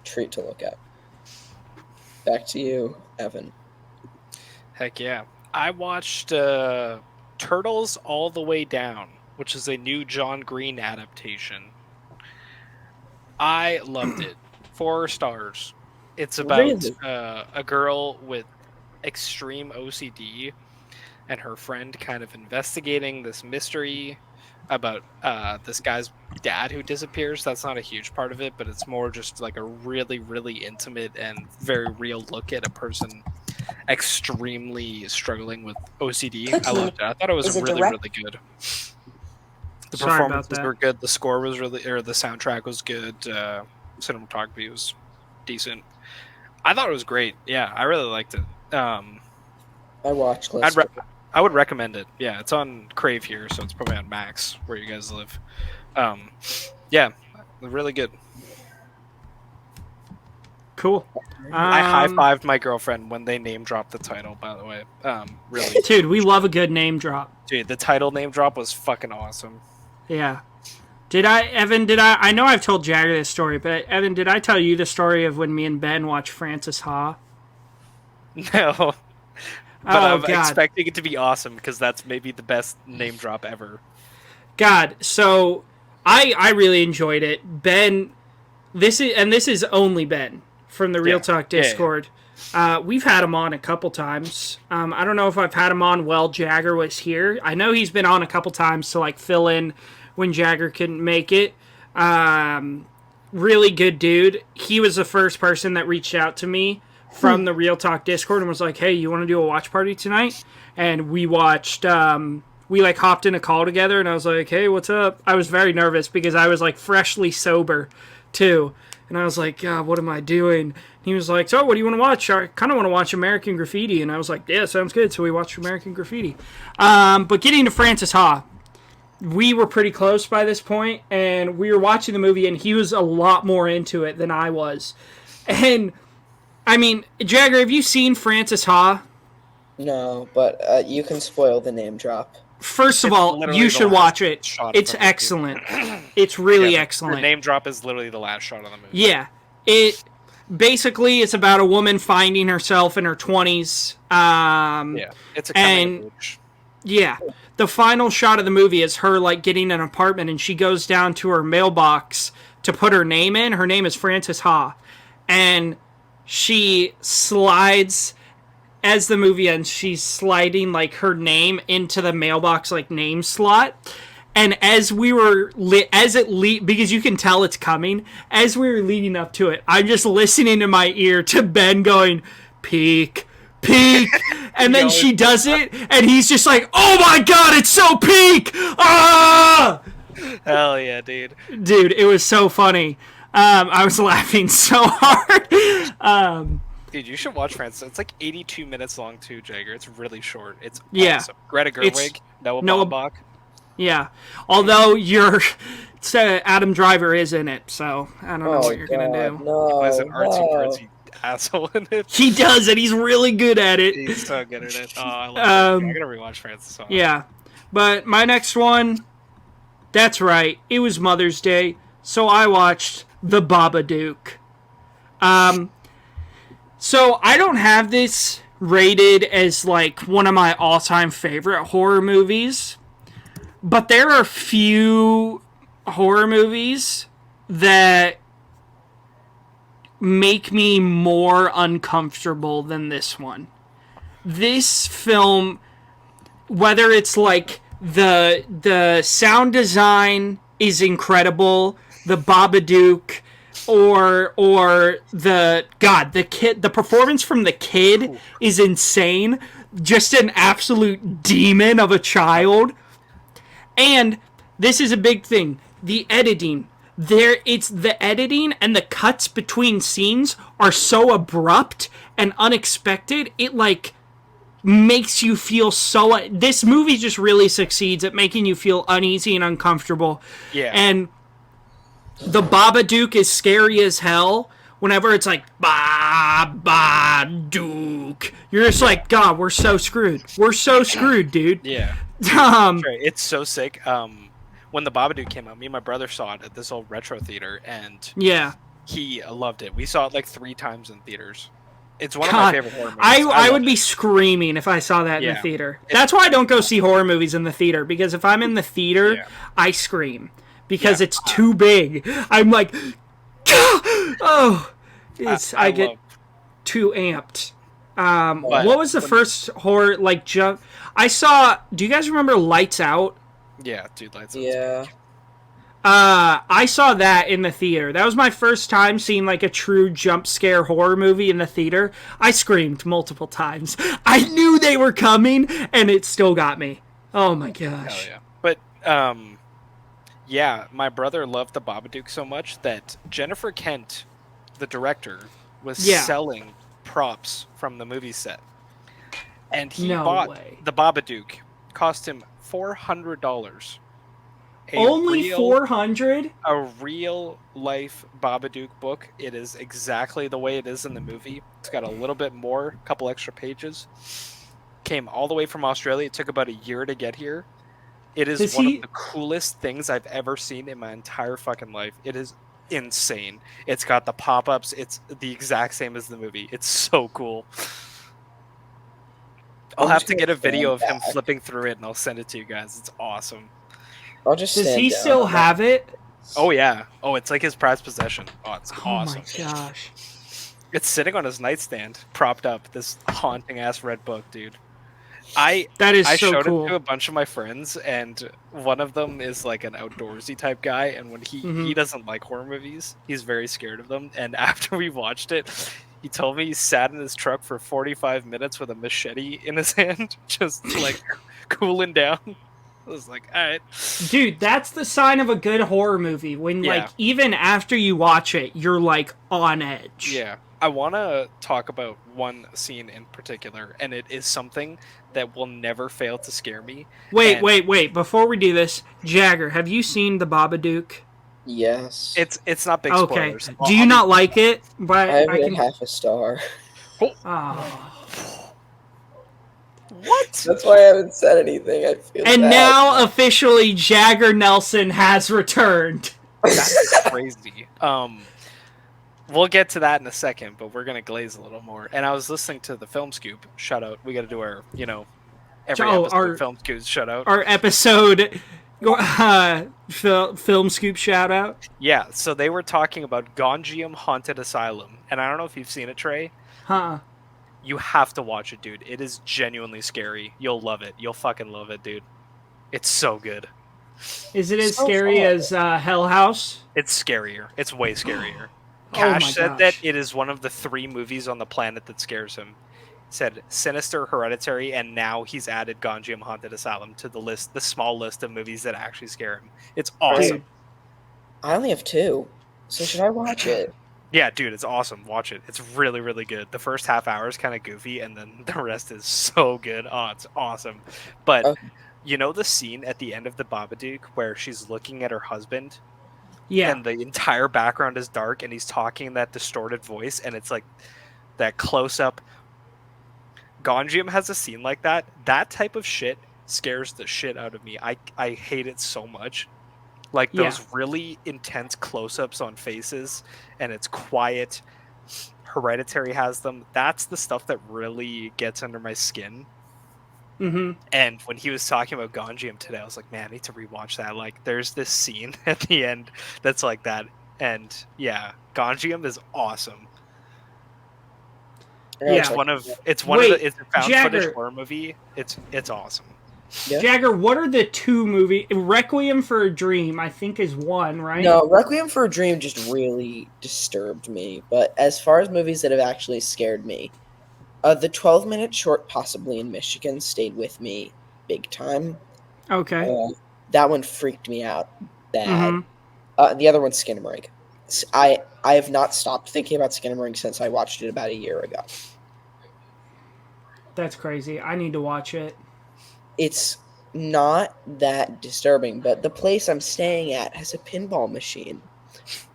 Treat to look at. Back to you, Evan. Heck yeah. I watched Turtles All the Way Down, which is a new John Green adaptation. I loved it. 4 stars. It's about Really? a girl with extreme OCD and her friend kind of investigating this mystery about this guy's dad who disappears. That's not a huge part of it, but it's more just like a really, really intimate and very real look at a person extremely struggling with OCD. I loved it. I thought it was really, really good. The performances were good. The score was the soundtrack was good. Cinematography was decent. I thought it was great. Yeah, I really liked it. I watched. I would recommend it. Yeah, it's on Crave here, so it's probably on Max where you guys live. Yeah, really good. Cool. I high-fived my girlfriend when they name dropped the title, by the way. Really. Dude, we love a good name drop. Dude, the title name drop was fucking awesome. Yeah. I know I've told Jagger this story, but Evan, did I tell you the story of when me and Ben watched Francis Ha? No. But I'm expecting it to be awesome because that's maybe the best name drop ever. God, so I really enjoyed it. Ben, this is only Ben from the Real Talk Discord. Yeah. We've had him on a couple times. I don't know if I've had him on while Jagger was here. I know he's been on a couple times to like fill in when Jagger couldn't make it. Really good dude. He was the first person that reached out to me from the Real Talk Discord and was like, hey, you want to do a watch party tonight? And we watched, we like hopped in a call together and I was like, hey, what's up? I was very nervous because I was like freshly sober too. And I was like, God, what am I doing? And he was like, so what do you want to watch? I kind of want to watch American Graffiti. And I was like, yeah, sounds good. So we watched American Graffiti. But getting to Francis Ha, we were pretty close by this point and we were watching the movie and he was a lot more into it than I was. And I mean, Jagger, have you seen Francis Ha? No, but you can spoil the name drop. First of all, you should watch it. It's excellent. It's really excellent. The name drop is literally the last shot of the movie. Yeah. It's about a woman finding herself in her 20s. It's a coming of age. Yeah. The final shot of the movie is her like getting an apartment and she goes down to her mailbox to put her name in. Her name is Francis Ha. And she slides, as the movie ends, she's sliding like her name into the mailbox like name slot. And as we were because you can tell it's coming, as we were leading up to it, I'm just listening in my ear to Ben going, peek, peek, and then she does it, and he's just like, oh my God, it's so peak! Ah! Hell yeah, dude. Dude, it was so funny. I was laughing so hard. Dude, you should watch Francis. It's like 82 minutes long too, Jagger. It's really short. It's awesome. Greta Gerwig, Noah Baumbach. Yeah. Although Adam Driver is in it, so I don't know what you're going to do. No, he plays an artsy asshole in it. He does, and he's really good at it. He's so good at it. Oh, I love it. I'm going to rewatch Francis. Yeah. But my next one, that's right. It was Mother's Day, so I watched The Babadook. So I don't have this rated as like one of my all-time favorite horror movies, but there are few horror movies that make me more uncomfortable than this one. this film, whether it's like the sound design is incredible, the Babadook, or the performance from the kid is insane, just an absolute demon of a child. And this is a big thing, the editing. It's the editing and the cuts between scenes are so abrupt and unexpected. It like makes you feel so. This movie just really succeeds at making you feel uneasy and uncomfortable. Yeah. And the Babadook is scary as hell. Whenever it's like Babadook, you're just like, God, we're so screwed. We're so screwed, dude. Yeah. It's so sick. When the Babadook came out, me and my brother saw it at this old retro theater, and yeah, he loved it. We saw it like 3 times in theaters. It's one of my favorite horror movies. I would be screaming if I saw that in the theater. That's why I don't go see horror movies in the theater, because if I'm in the theater, I scream because it's too big. I'm like, I get too amped. What was the first horror like jump? I saw. Do you guys remember Lights Out? Yeah, dude, Lights Out. Yeah. I saw that in the theater. That was my first time seeing like a true jump scare horror movie in the theater. I screamed multiple times. I knew they were coming, and it still got me. Oh my gosh. Hell yeah. But yeah, my brother loved the Babadook so much that Jennifer Kent, the director, was selling props from the movie set. And he bought the Babadook. Cost him $400. Only $400? A real life Babadook book. It is exactly the way it is in the movie. It's got a little bit more, a couple extra pages. Came all the way from Australia. It took about a year to get here. It is of the coolest things I've ever seen in my entire fucking life. It is insane. It's got the pop-ups. It's the exact same as the movie. It's so cool. I'll have to get a video of him flipping through it, and I'll send it to you guys. It's awesome. I'll just Does he still have it? Oh, yeah. Oh, it's like his prized possession. Oh, it's awesome. Oh, my gosh. It's sitting on his nightstand, propped up. This haunting-ass red book, dude. That is I so showed cool. it to a bunch of my friends, and one of them is like an outdoorsy type guy, and when he doesn't like horror movies, he's very scared of them. And after we watched it, he told me he sat in his truck for 45 minutes with a machete in his hand, just like cooling down. I was like, all right. Dude, that's the sign of a good horror movie. When, like, even after you watch it, you're, like, on edge. Yeah. I want to talk about one scene in particular, and it is something that will never fail to scare me. Wait. Before we do this, Jagger, have you seen The Babadook? Yes. It's not big spoilers. Okay. Do you not like it? But I give it half a star. Oh. What? That's why I haven't said anything. I feel and bad. now officially Jagger Nelson has returned. That's crazy. We'll get to that in a second, but we're gonna glaze a little more. And I was listening to the Film Scoop. Shout out. We got to do our, every episode Film Scoop shout out. Our episode Film Scoop shout out. Yeah, so they were talking about Gonjiam Haunted Asylum, and I don't know if you've seen it, Trey. Huh. You have to watch it, dude. It is genuinely scary. You'll love it. You'll fucking love it, dude. It's so good. Is it as scary as Hell House? It's scarier. It's way scarier. Cash said that it is one of the 3 movies on the planet that scares him. He said Sinister, Hereditary, and now he's added Gonjiam Haunted Asylum to the list, the small list of movies that actually scare him. It's awesome. Dude, I only have 2, so should I watch it? Yeah, dude, it's awesome. Watch it. It's really, really good. The first half hour is kind of goofy, and then the rest is so good. Oh, it's awesome. But you know the scene at the end of the Babadook where she's looking at her husband? Yeah. And the entire background is dark, and he's talking in that distorted voice, and it's like that close-up. Gonjiam has a scene like that. That type of shit scares the shit out of me. I hate it so much. Like those really intense close-ups on faces, and it's quiet. Hereditary has them. That's the stuff that really gets under my skin. Mm-hmm. And when he was talking about Gonjiam today, I was like, man, I need to rewatch that. Like, there's this scene at the end that's like that. And yeah, Gonjiam is awesome. Yeah. It's a found Jagger. footage horror movie. It's awesome. Yeah. Jagger, what are the two movies? Requiem for a Dream, I think, is one, right? No, Requiem for a Dream just really disturbed me. But as far as movies that have actually scared me, the 12-minute short, Possibly in Michigan, stayed with me big time. Okay. That one freaked me out bad. Mm-hmm. The other one's Skinamarink. I have not stopped thinking about Skinamarink since I watched it about a year ago. That's crazy. I need to watch it. It's not that disturbing, but the place I'm staying at has a pinball machine.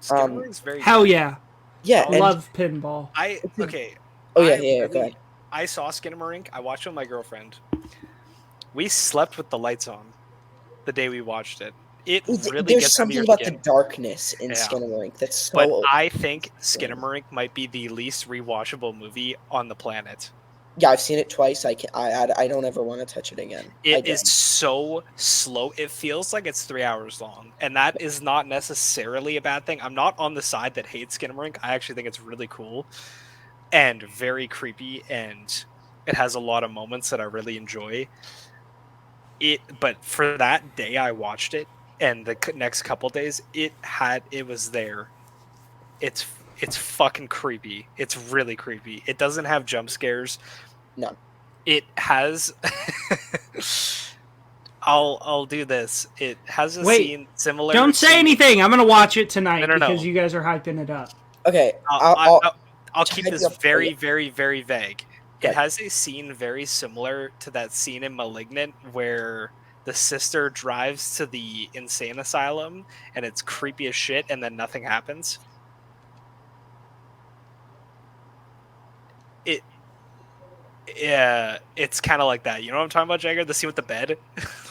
Skinamarink very Hell good. yeah. Yeah, I love pinball. Oh yeah, go ahead. I saw Skinamarink. I watched it with my girlfriend. We slept with the lights on the day we watched it. There's something about the darkness in Skinamarink that's so. But I think Skinamarink might be the least rewatchable movie on the planet. Yeah, I've seen it twice. I don't ever want to touch it again. It is so slow. It feels like it's 3 hours long, and that is not necessarily a bad thing. I'm not on the side that hates Skinamarink. I actually think it's really cool and very creepy, and it has a lot of moments that I really enjoy. But for that day I watched it, and the next couple days, it was there. It's fucking creepy. It's really creepy. It doesn't have jump scares. No. It has. I'll do this. It has a scene similar. Don't say anything. I'm gonna watch it tonight No. because you guys are hyping it up. Okay. I'll keep this very, very, very vague. It has a scene very similar to that scene in *Malignant* where the sister drives to the insane asylum and it's creepy as shit, and then nothing happens. Yeah, it's kind of like that. You know what I'm talking about, Jagger? The scene with the bed,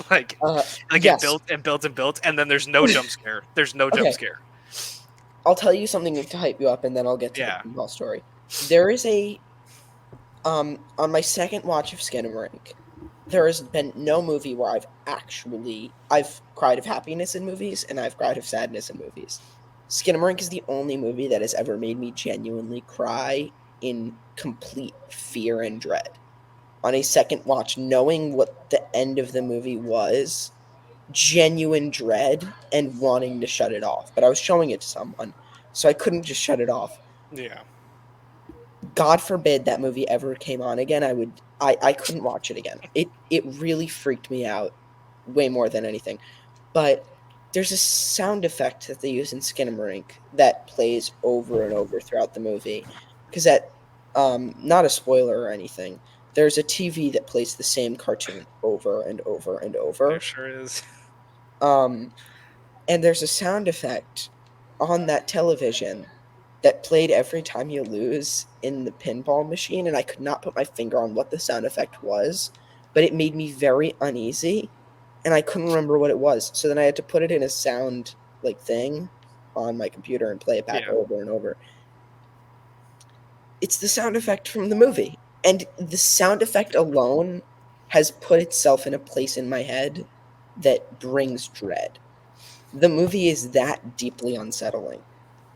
yes. It builds, and then there's no jump scare. There's no jump scare. I'll tell you something to hype you up, and then I'll get to the pinball story. There is a on my second watch of Skinamarink, there has been no movie where I've cried of happiness in movies, and I've cried of sadness in movies. Skinamarink is the only movie that has ever made me genuinely cry in complete fear and dread. On a second watch, knowing what the end of the movie was, genuine dread and wanting to shut it off. But I was showing it to someone, so I couldn't just shut it off. Yeah. God forbid that movie ever came on again. I couldn't watch it again. It really freaked me out way more than anything. But there's a sound effect that they use in Skinamarink that plays over and over throughout the movie. Because not a spoiler or anything, there's a TV that plays the same cartoon over and over and over. There sure is. And there's a sound effect on that television that played every time you lose in the pinball machine, and I could not put my finger on what the sound effect was, but it made me very uneasy, and I couldn't remember what it was. So then I had to put it in a sound thing on my computer and play it back over and over. It's the sound effect from the movie, and the sound effect alone has put itself in a place in my head that brings dread. The movie is that deeply unsettling.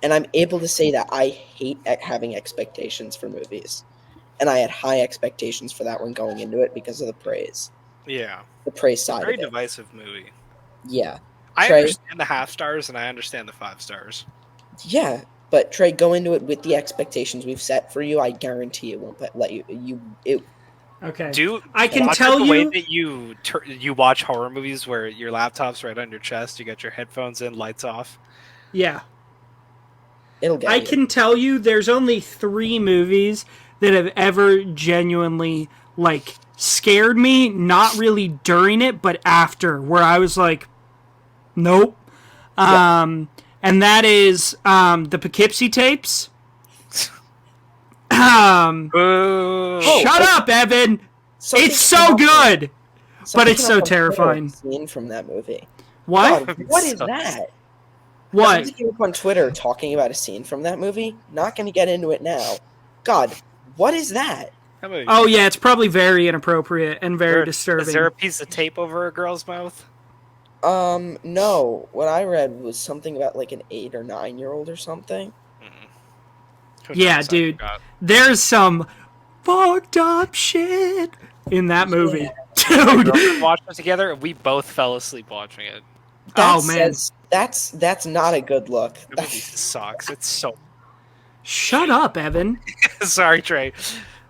And I'm able to say that I hate having expectations for movies. And I had high expectations for that one going into it because of the praise. Yeah. The praise side Very of it. divisive movie. Yeah. I understand the half stars and I understand the 5 stars. Yeah. But Trey, go into it with the expectations we've set for you. I guarantee it won't let you. Okay. I can tell you the way that you watch horror movies where your laptop's right on your chest, you got your headphones in, lights off. Yeah. I can tell you there's only 3 movies that have ever genuinely scared me, not really during it, but after, where I was like, nope. And that is the Poughkeepsie tapes. Shut up, Evan. It's so good, but it's so terrifying. Scene from that movie. What? God, what is that? What? I was up on Twitter talking about a scene from that movie. Not going to get into it now. God, what is that? Oh yeah, it's probably very inappropriate and very disturbing. Is there a piece of tape over a girl's mouth? No. What I read was something about an 8 or 9-year-old or something. Yeah, dude. There's some fucked up shit in that movie. My Dude. girlfriend watched it together, and we both fell asleep watching it. Oh, man. That's not a good look. The movie sucks. It's so... Shut up, Evan. Sorry, Trey.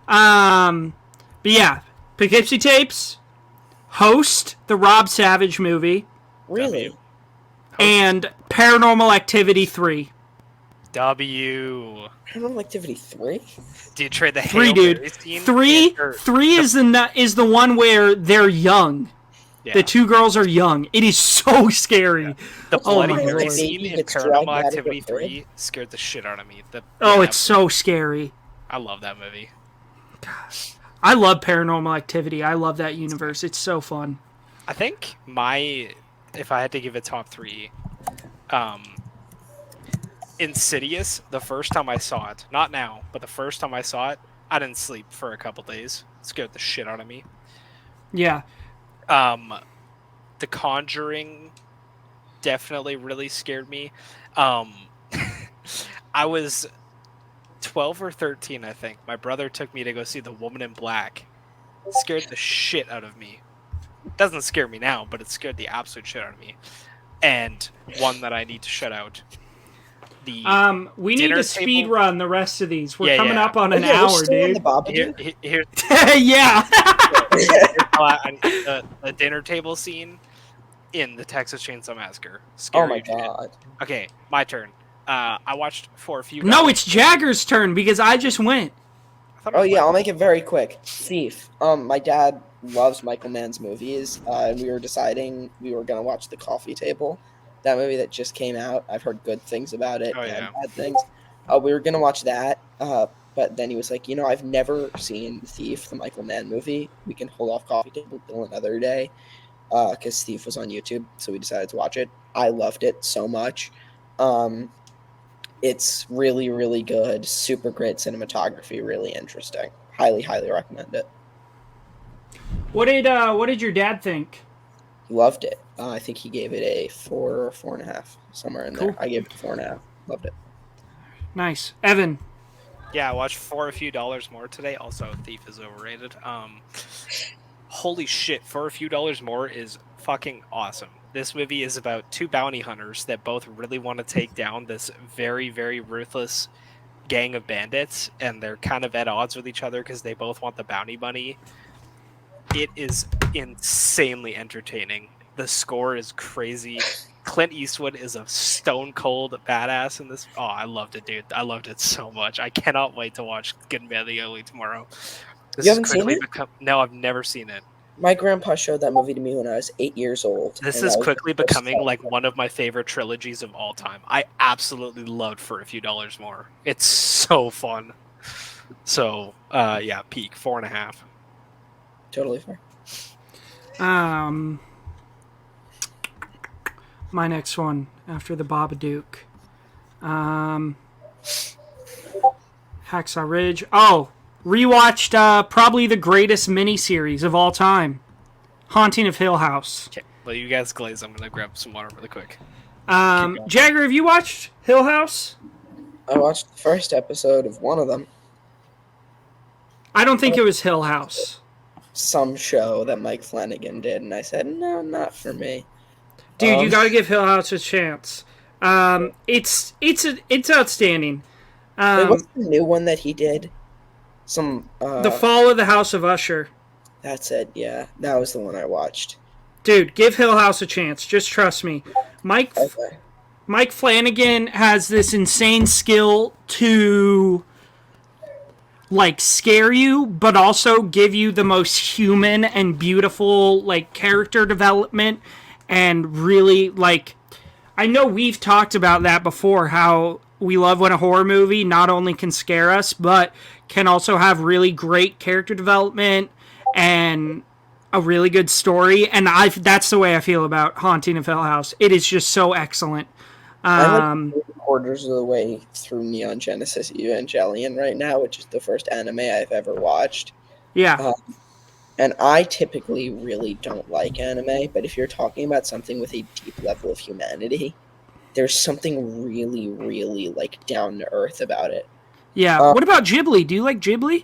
But yeah, Poughkeepsie Tapes, Host, the Rob Savage movie, Really? and Paranormal Activity 3. W. Paranormal Activity 3? Dude, Trey, the 3, Hail dude. Mary scene 3 is the one where they're young. Yeah. The two girls are young. It is so scary. The Oh Bloody my Mary Lord. scene in Gets Paranormal dragged out of Activity the 3 scared the shit out of me. It's so scary. I love that movie. I love Paranormal Activity. I love that universe. It's so fun. I think if I had to give a top 3, Insidious, the first time I saw it, not now, but the first time I saw it, I didn't sleep for a couple days. It scared the shit out of me. Yeah. The Conjuring definitely really scared me. I was 12 or 13, I think. My brother took me to go see The Woman in Black. It scared the shit out of me. It doesn't scare me now, but it scared the absolute shit out of me. And one that I need to shut out. We need to speed run the rest of these. We're coming up on an we're hour, still on dude. the Babadook? Yeah. The dinner table scene in the Texas Chainsaw Massacre. Oh Scary my shit. god. Okay, my turn. I watched for a few. No, it's Jagger's turn because I just went. Oh yeah, I'll make it very quick. Thief. My dad loves Michael Mann's movies, and we were deciding we were gonna watch The Coffee Table, that movie that just came out. I've heard good things about it and bad things. We were gonna watch that, but then he was like, I've never seen Thief, the Michael Mann movie. We can hold off Coffee Table till another day, because Thief was on YouTube, so we decided to watch it. I loved it so much. It's really, really good. Super great cinematography. Really interesting. Highly, highly recommend it. What did your dad think? He loved it. I think he gave it a 4 or 4.5, somewhere in there. I gave it a 4.5. Loved it. Nice, Evan. Yeah, I watched For a Few Dollars More today. Also, Thief is overrated. Holy shit, For a Few Dollars More is fucking awesome. This movie is about two bounty hunters that both really want to take down this very, very ruthless gang of bandits, and they're kind of at odds with each other because they both want the bounty money. It is insanely entertaining. The score is crazy. Clint Eastwood is a stone cold badass in this. Oh, I loved it, dude. I loved it so much. I cannot wait to watch Good and Bad and the Ugly tomorrow. You haven't seen it? No, I've never seen it. My grandpa showed that movie to me when I was 8 years old. This is quickly becoming like one of my favorite trilogies of all time. I absolutely loved For a Few Dollars More. It's so fun. So, yeah, peak 4.5. Totally fair. My next one after the Babadook. Hacksaw Ridge. Oh, rewatched probably the greatest miniseries of all time, Haunting of Hill House. Okay, well, you guys glaze. I'm gonna grab some water really quick. Jagger, have you watched Hill House? I watched the first episode of one of them. I don't think it was Hill House. Some show that Mike Flanagan did, and I said, no, not for me. Dude, you gotta give Hill House a chance. It's outstanding. Wait, what's the new one that he did? The Fall of the House of Usher. That's it, yeah. That was the one I watched. Dude, give Hill House a chance. Just trust me. Mike Flanagan has this insane skill to like scare you, but also give you the most human and beautiful like character development, and really like, I know we've talked about that before, how we love when a horror movie not only can scare us, but can also have really great character development and a really good story. And that's the way I feel about Haunting of Hill House. It is just so excellent. I'm like 3/4 of the way through Neon Genesis Evangelion right now, which is the first anime I've ever watched. Yeah. And I typically really don't like anime, but if you're talking about something with a deep level of humanity, there's something really, really like down to earth about it. Yeah. What about Ghibli? Do you like Ghibli?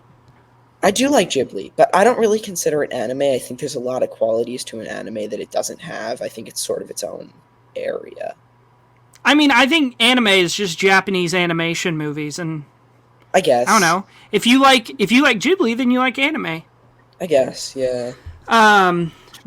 I do like Ghibli, but I don't really consider it anime. I think there's a lot of qualities to an anime that it doesn't have. I think it's sort of its own area. I mean, I think anime is just Japanese animation movies, and I guess. I don't know. If you like Ghibli, then you like anime. I guess, yeah.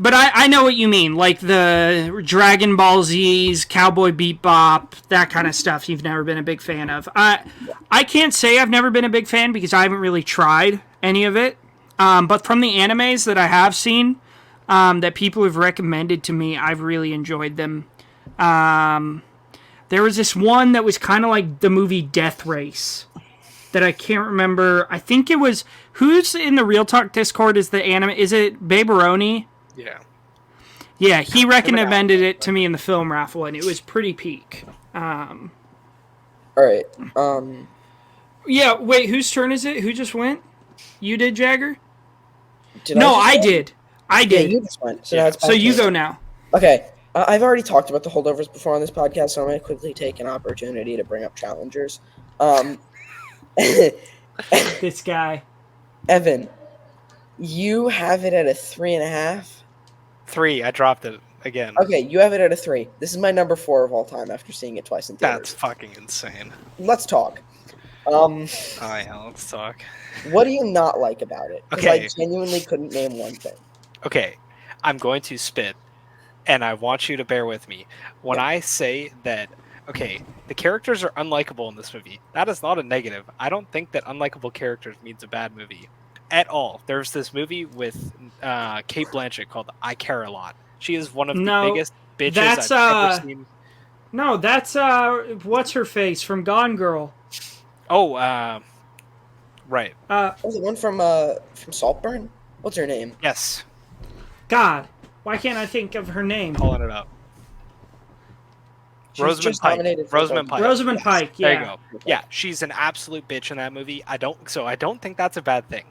But I know what you mean, like the Dragon Ball Z's, Cowboy Bebop, that kind of stuff you've never been a big fan of. I can't say I've never been a big fan because I haven't really tried any of it. But from the animes that I have seen, that people have recommended to me, I've really enjoyed them. There was this one that was kind of like the movie Death Race that I can't remember. I think it was... Who's in the Real Talk Discord is the anime... Is it Baberoni? Yeah. Yeah, he recommended it to me in the film raffle, and it was pretty peak. All right. Yeah, wait, whose turn is it? Who just went? You did, Jagger? I did. I Yeah, did. you just went. So, Yeah. now it's back So to you me. go now. Okay. I've already talked about the holdovers before on this podcast, so I'm going to quickly take an opportunity to bring up challengers. This guy. Evan, you have it at a 3.5. 3. I dropped it again. Okay, you have it at a 3. This is my number 4 of all time after seeing it twice in theaters. That's fucking insane. Let's talk. Oh yeah, let's talk. What do you not like about it? Because Okay. I genuinely couldn't name one thing. Okay, I'm going to spit, and I want you to bear with me. When I say that, okay, the characters are unlikable in this movie, that is not a negative. I don't think that unlikable characters means a bad movie at all. There's this movie with Kate Blanchett called I Care a Lot. She is one of the biggest bitches I've ever seen. No, that's what's her face from Gone Girl. Oh, right. Was it one from Saltburn? What's her name? Yes. God, why can't I think of her name? Pulling it up. She was Rosamund just Pike. nominated for Rosamund Pike. Rosamund Pike. Yeah. There you go. Yeah, she's an absolute bitch in that movie. I don't think that's a bad thing.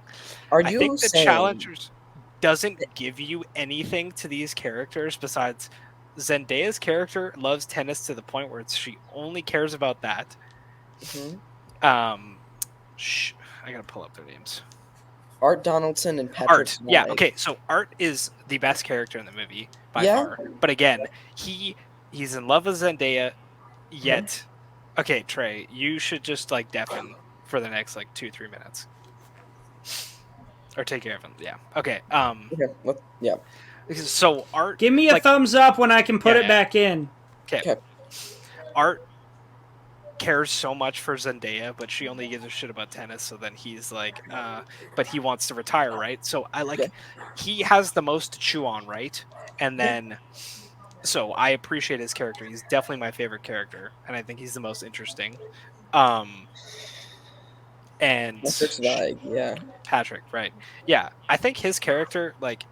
Are I you think the saying Challengers doesn't give you anything to these characters besides Zendaya's character loves tennis to the point where she only cares about that. Mhm. I gotta pull up their names. Art Donaldson and Patrick Art. Smythe? Yeah, okay, so Art is the best character in the movie by Yeah? far. But again, he's in love with Zendaya, yet okay, Trey, you should just like deafen for the next like 2-3 minutes. Or take care of him. Yeah. Okay. Okay. Yeah. So Art, Give me a thumbs up when I can put Yeah, it yeah. back in. Okay. Art cares so much for Zendaya, but she only gives a shit about tennis. So then he's like, but he wants to retire, right? So he has the most to chew on, right? And then, so I appreciate his character. He's definitely my favorite character, and I think he's the most interesting. And Patrick Smythe, yeah. Patrick, right? Yeah, I think his character, like,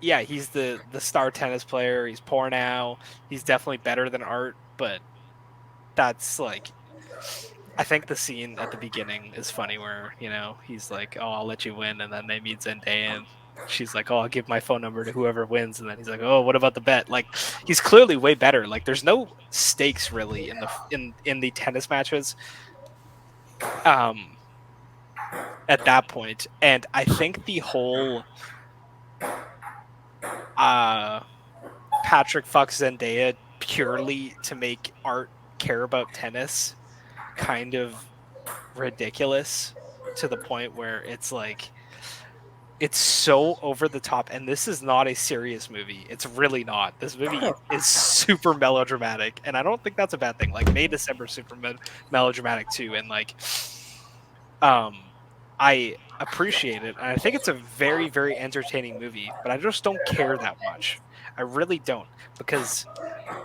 yeah, he's the star tennis player. He's poor now. He's definitely better than Art, but that's like, I think the scene at the beginning is funny where, you know, he's like, oh, I'll let you win, and then they meet Zendaya, and she's like, oh, I'll give my phone number to whoever wins, and then he's like, oh, what about the bet? Like, he's clearly way better. Like, there's no stakes really in the tennis matches at that point. And I think the whole Patrick fucks Zendaya purely to make Art care about tennis kind of ridiculous to the point where it's like, it's so over the top. And this is not a serious movie. It's really not. This movie is super melodramatic, and I don't think that's a bad thing. Like, May December super melodramatic too, and like I appreciate it, and I think it's a very, very entertaining movie, but I just don't care that much. I really don't, because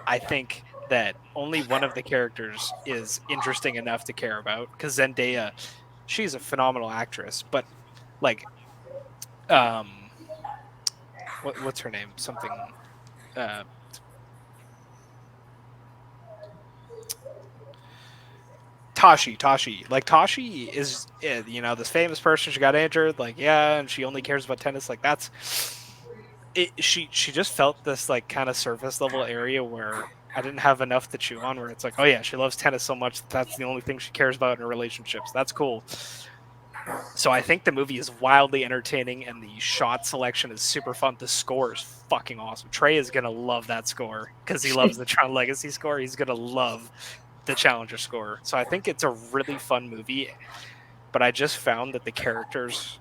I think that only one of the characters is interesting enough to care about, because Zendaya, she's a phenomenal actress, but like, what's her name? Something, Tashi. Like, Tashi is, you know, this famous person. She got injured, like, yeah, and she only cares about tennis. Like, that's it. She just felt this like kind of surface level area where I didn't have enough to chew on. Where it's like, oh yeah, she loves tennis so much that's the only thing she cares about in her relationships. That's cool. So I think the movie is wildly entertaining, and the shot selection is super fun. The score is fucking awesome. Trey is gonna love that score because he loves the Tron Legacy score. He's gonna love the Challenger score. So I think it's a really fun movie, but I just found that the characters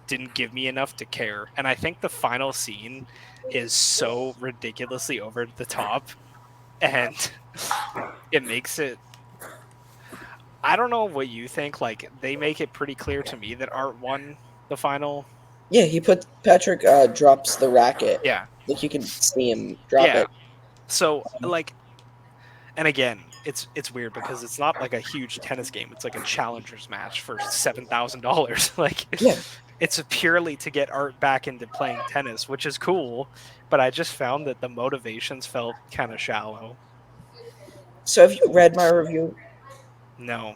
didn't give me enough to care. And I think the final scene is so ridiculously over the top, and it makes it. I don't know what you think. Like, they make it pretty clear to me that Art won the final. Yeah, Patrick drops the racket. Yeah. Like you can see him drop Yeah. it. So, like, and again, it's weird because it's not like a huge tennis game. It's like a challengers match for $7,000. Like, Yeah. it's purely to get Art back into playing tennis, which is cool. But I just found that the motivations felt kind of shallow. So have you read my review? No.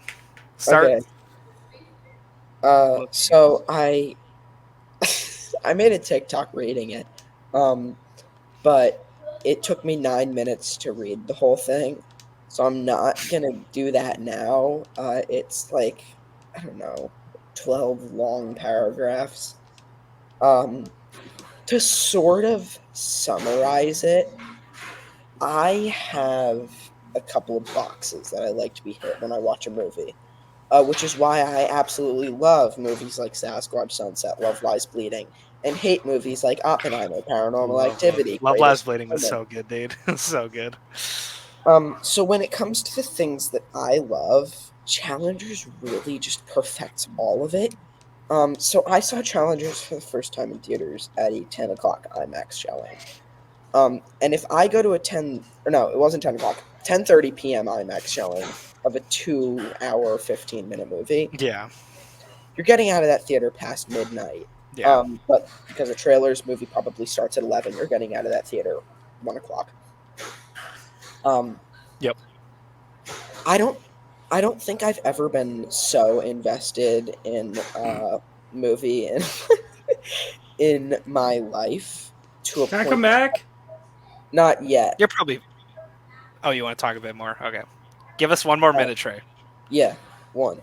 Start. Okay. So I made a TikTok reading it, but it took me 9 minutes to read the whole thing, so I'm not gonna do that now. It's like, I don't know, 12 long paragraphs. To sort of summarize it, I have a couple of boxes that I like to be hit when I watch a movie. Which is why I absolutely love movies like Sasquatch Sunset, Love Lies Bleeding, and hate movies like Oppenheimer, Paranormal Activity. Love Lies Bleeding was so good, dude. So good. So when it comes to the things that I love, Challengers really just perfects all of it. So I saw Challengers for the first time in theaters at a 10 o'clock IMAX showing. And if I go to a 10, or no, it wasn't 10 o'clock, 10:30 p.m. IMAX showing of a 2-hour, 15-minute movie, Yeah. you're getting out of that theater past midnight. Yeah. But because of trailers, movie probably starts at 11. You're getting out of that theater 1 o'clock. Yep. I don't think I've ever been so invested in a movie in my life to a Can I point. come back? Not yet. You're probably. Oh, you want to talk a bit more? Okay. Give us one more minute, Trey. Yeah, one.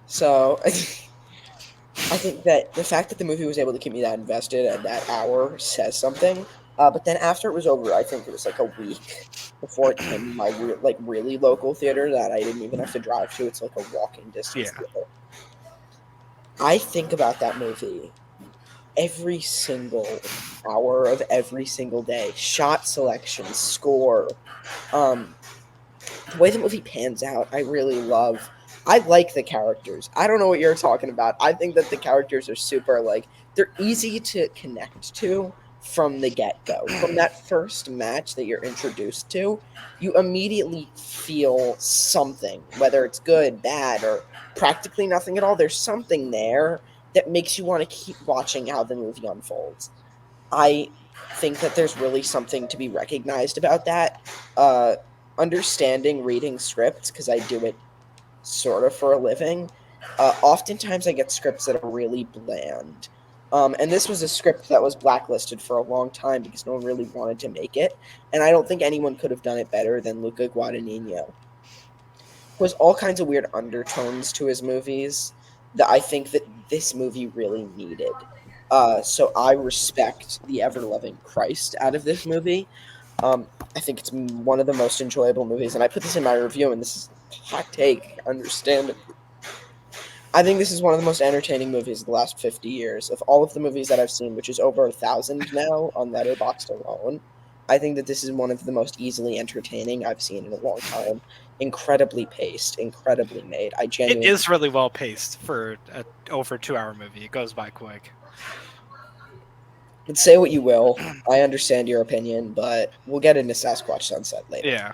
So I think that the fact that the movie was able to keep me that invested at that hour says something. But then after it was over, I think it was like a week before it came to my really local theater that I didn't even have to drive to. It's like a walking distance theater. I think about that movie every single hour of every single day. Shot selection, score, the way the movie pans out, I really love. I like the characters. I don't know what you're talking about. I think that the characters are super, they're easy to connect to from the get-go. From that first match that you're introduced to, you immediately feel something, whether it's good, bad, or practically nothing at all. There's something there that makes you want to keep watching how the movie unfolds. I think that there's really something to be recognized about that. Understanding reading scripts, because I do it sort of for a living, oftentimes I get scripts that are really bland. And this was a script that was blacklisted for a long time because no one really wanted to make it. And I don't think anyone could have done it better than Luca Guadagnino. There's all kinds of weird undertones to his movies that I think that this movie really needed. So I respect the ever-loving Christ out of this movie. I think it's one of the most enjoyable movies, and I put this in my review, and this is a hot take, understand it. I think this is one of the most entertaining movies of the last 50 years. Of all of the movies that I've seen, which is over 1,000 now on Letterboxd alone, I think that this is one of the most easily entertaining I've seen in a long time. Incredibly paced, incredibly made. It is really well paced for an over 2-hour movie. It goes by quick. Say what you will. I understand your opinion, but we'll get into Sasquatch Sunset later. Yeah.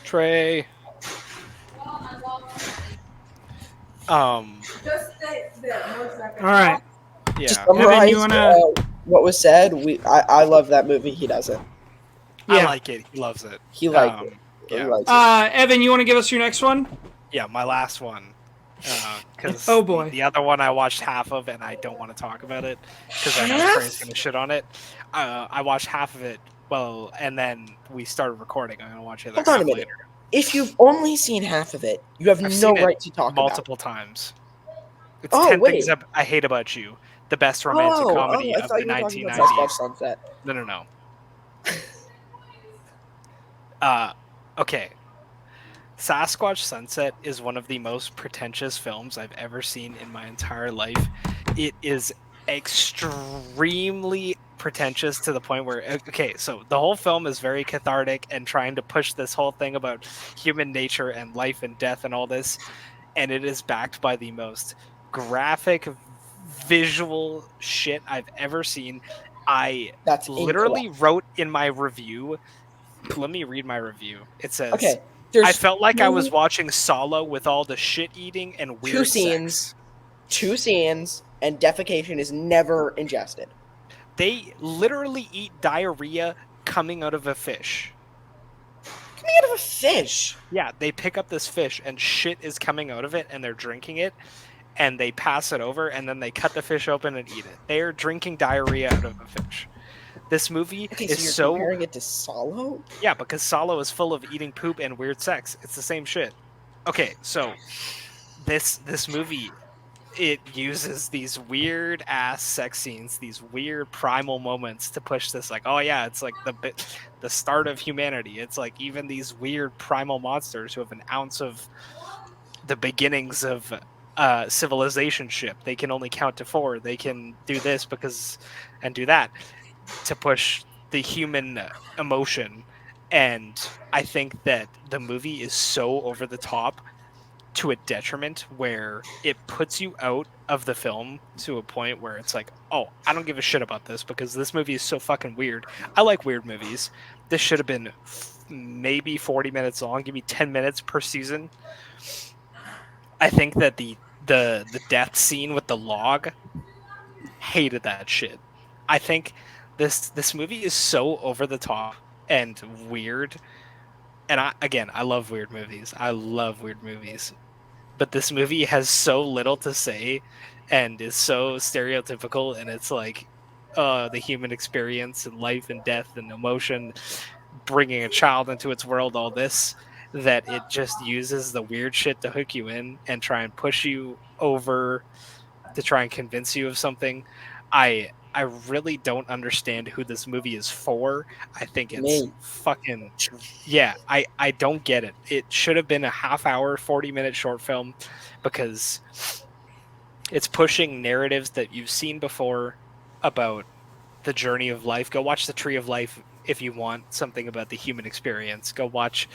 Trey. All right. Yeah. Just summarize Evan, you wanna... what was said. I love that movie. He doesn't. Yeah. I like it. He loves it. He liked it. Yeah. Evan, you want to give us your next one? Yeah, my last one. Because oh boy, the other one I watched half of, and I don't want to talk about it because I know Trey's gonna shit on it. I watched half of it, and then we started recording. I'm gonna watch it. Hold on a minute. If you've only seen half of it, you have I've no seen it right to talk about it. multiple times. It's Oh, 10 Things wait. I Hate About You, the best romantic comedy I of thought the you were talking about 1990s. Sasquatch Sunset. No. Okay. Sasquatch Sunset is one of the most pretentious films I've ever seen in my entire life. It is extremely pretentious to the point where, okay, so the whole film is very cathartic and trying to push this whole thing about human nature and life and death and all this, and it is backed by the most graphic visual shit I've ever seen. I That's literally incorrect. wrote in my review, let me read my review. It says, Okay, I there's felt like I was watching Solo with all the shit eating and two weird scenes, sex. and defecation is never ingested. They literally eat diarrhea coming out of a fish. Coming out of a fish. Yeah, they pick up this fish and shit is coming out of it and they're drinking it and they pass it over and then they cut the fish open and eat it. They are drinking diarrhea out of a fish. This movie Okay, is so you're comparing it to Solo? Yeah, because Solo is full of eating poop and weird sex. It's the same shit. Okay, so this movie, it uses these weird ass sex scenes, these weird primal moments to push this, like, oh yeah, it's like the start of humanity. It's like even these weird primal monsters who have an ounce of the beginnings of civilization ship. They can only count to 4. They can do this and do that to push the human emotion. And I think that the movie is so over the top to a detriment where it puts you out of the film to a point where it's like, oh, I don't give a shit about this because this movie is so fucking weird. I like weird movies. This should have been maybe 40 minutes long. Give me 10 minutes per season. I think that the death scene with the log, hated that shit. I think this movie is so over the top and weird. And I love weird movies. I love weird movies. But this movie has so little to say and is so stereotypical, and it's like the human experience and life and death and emotion, bringing a child into its world, all this, that it just uses the weird shit to hook you in and try and push you over to try and convince you of something. I really don't understand who this movie is for. I think it's Me. fucking, yeah, I don't get it. It should have been a half hour, 40-minute short film because it's pushing narratives that you've seen before about the journey of life. Go watch The Tree of Life if you want something about the human experience. Go watch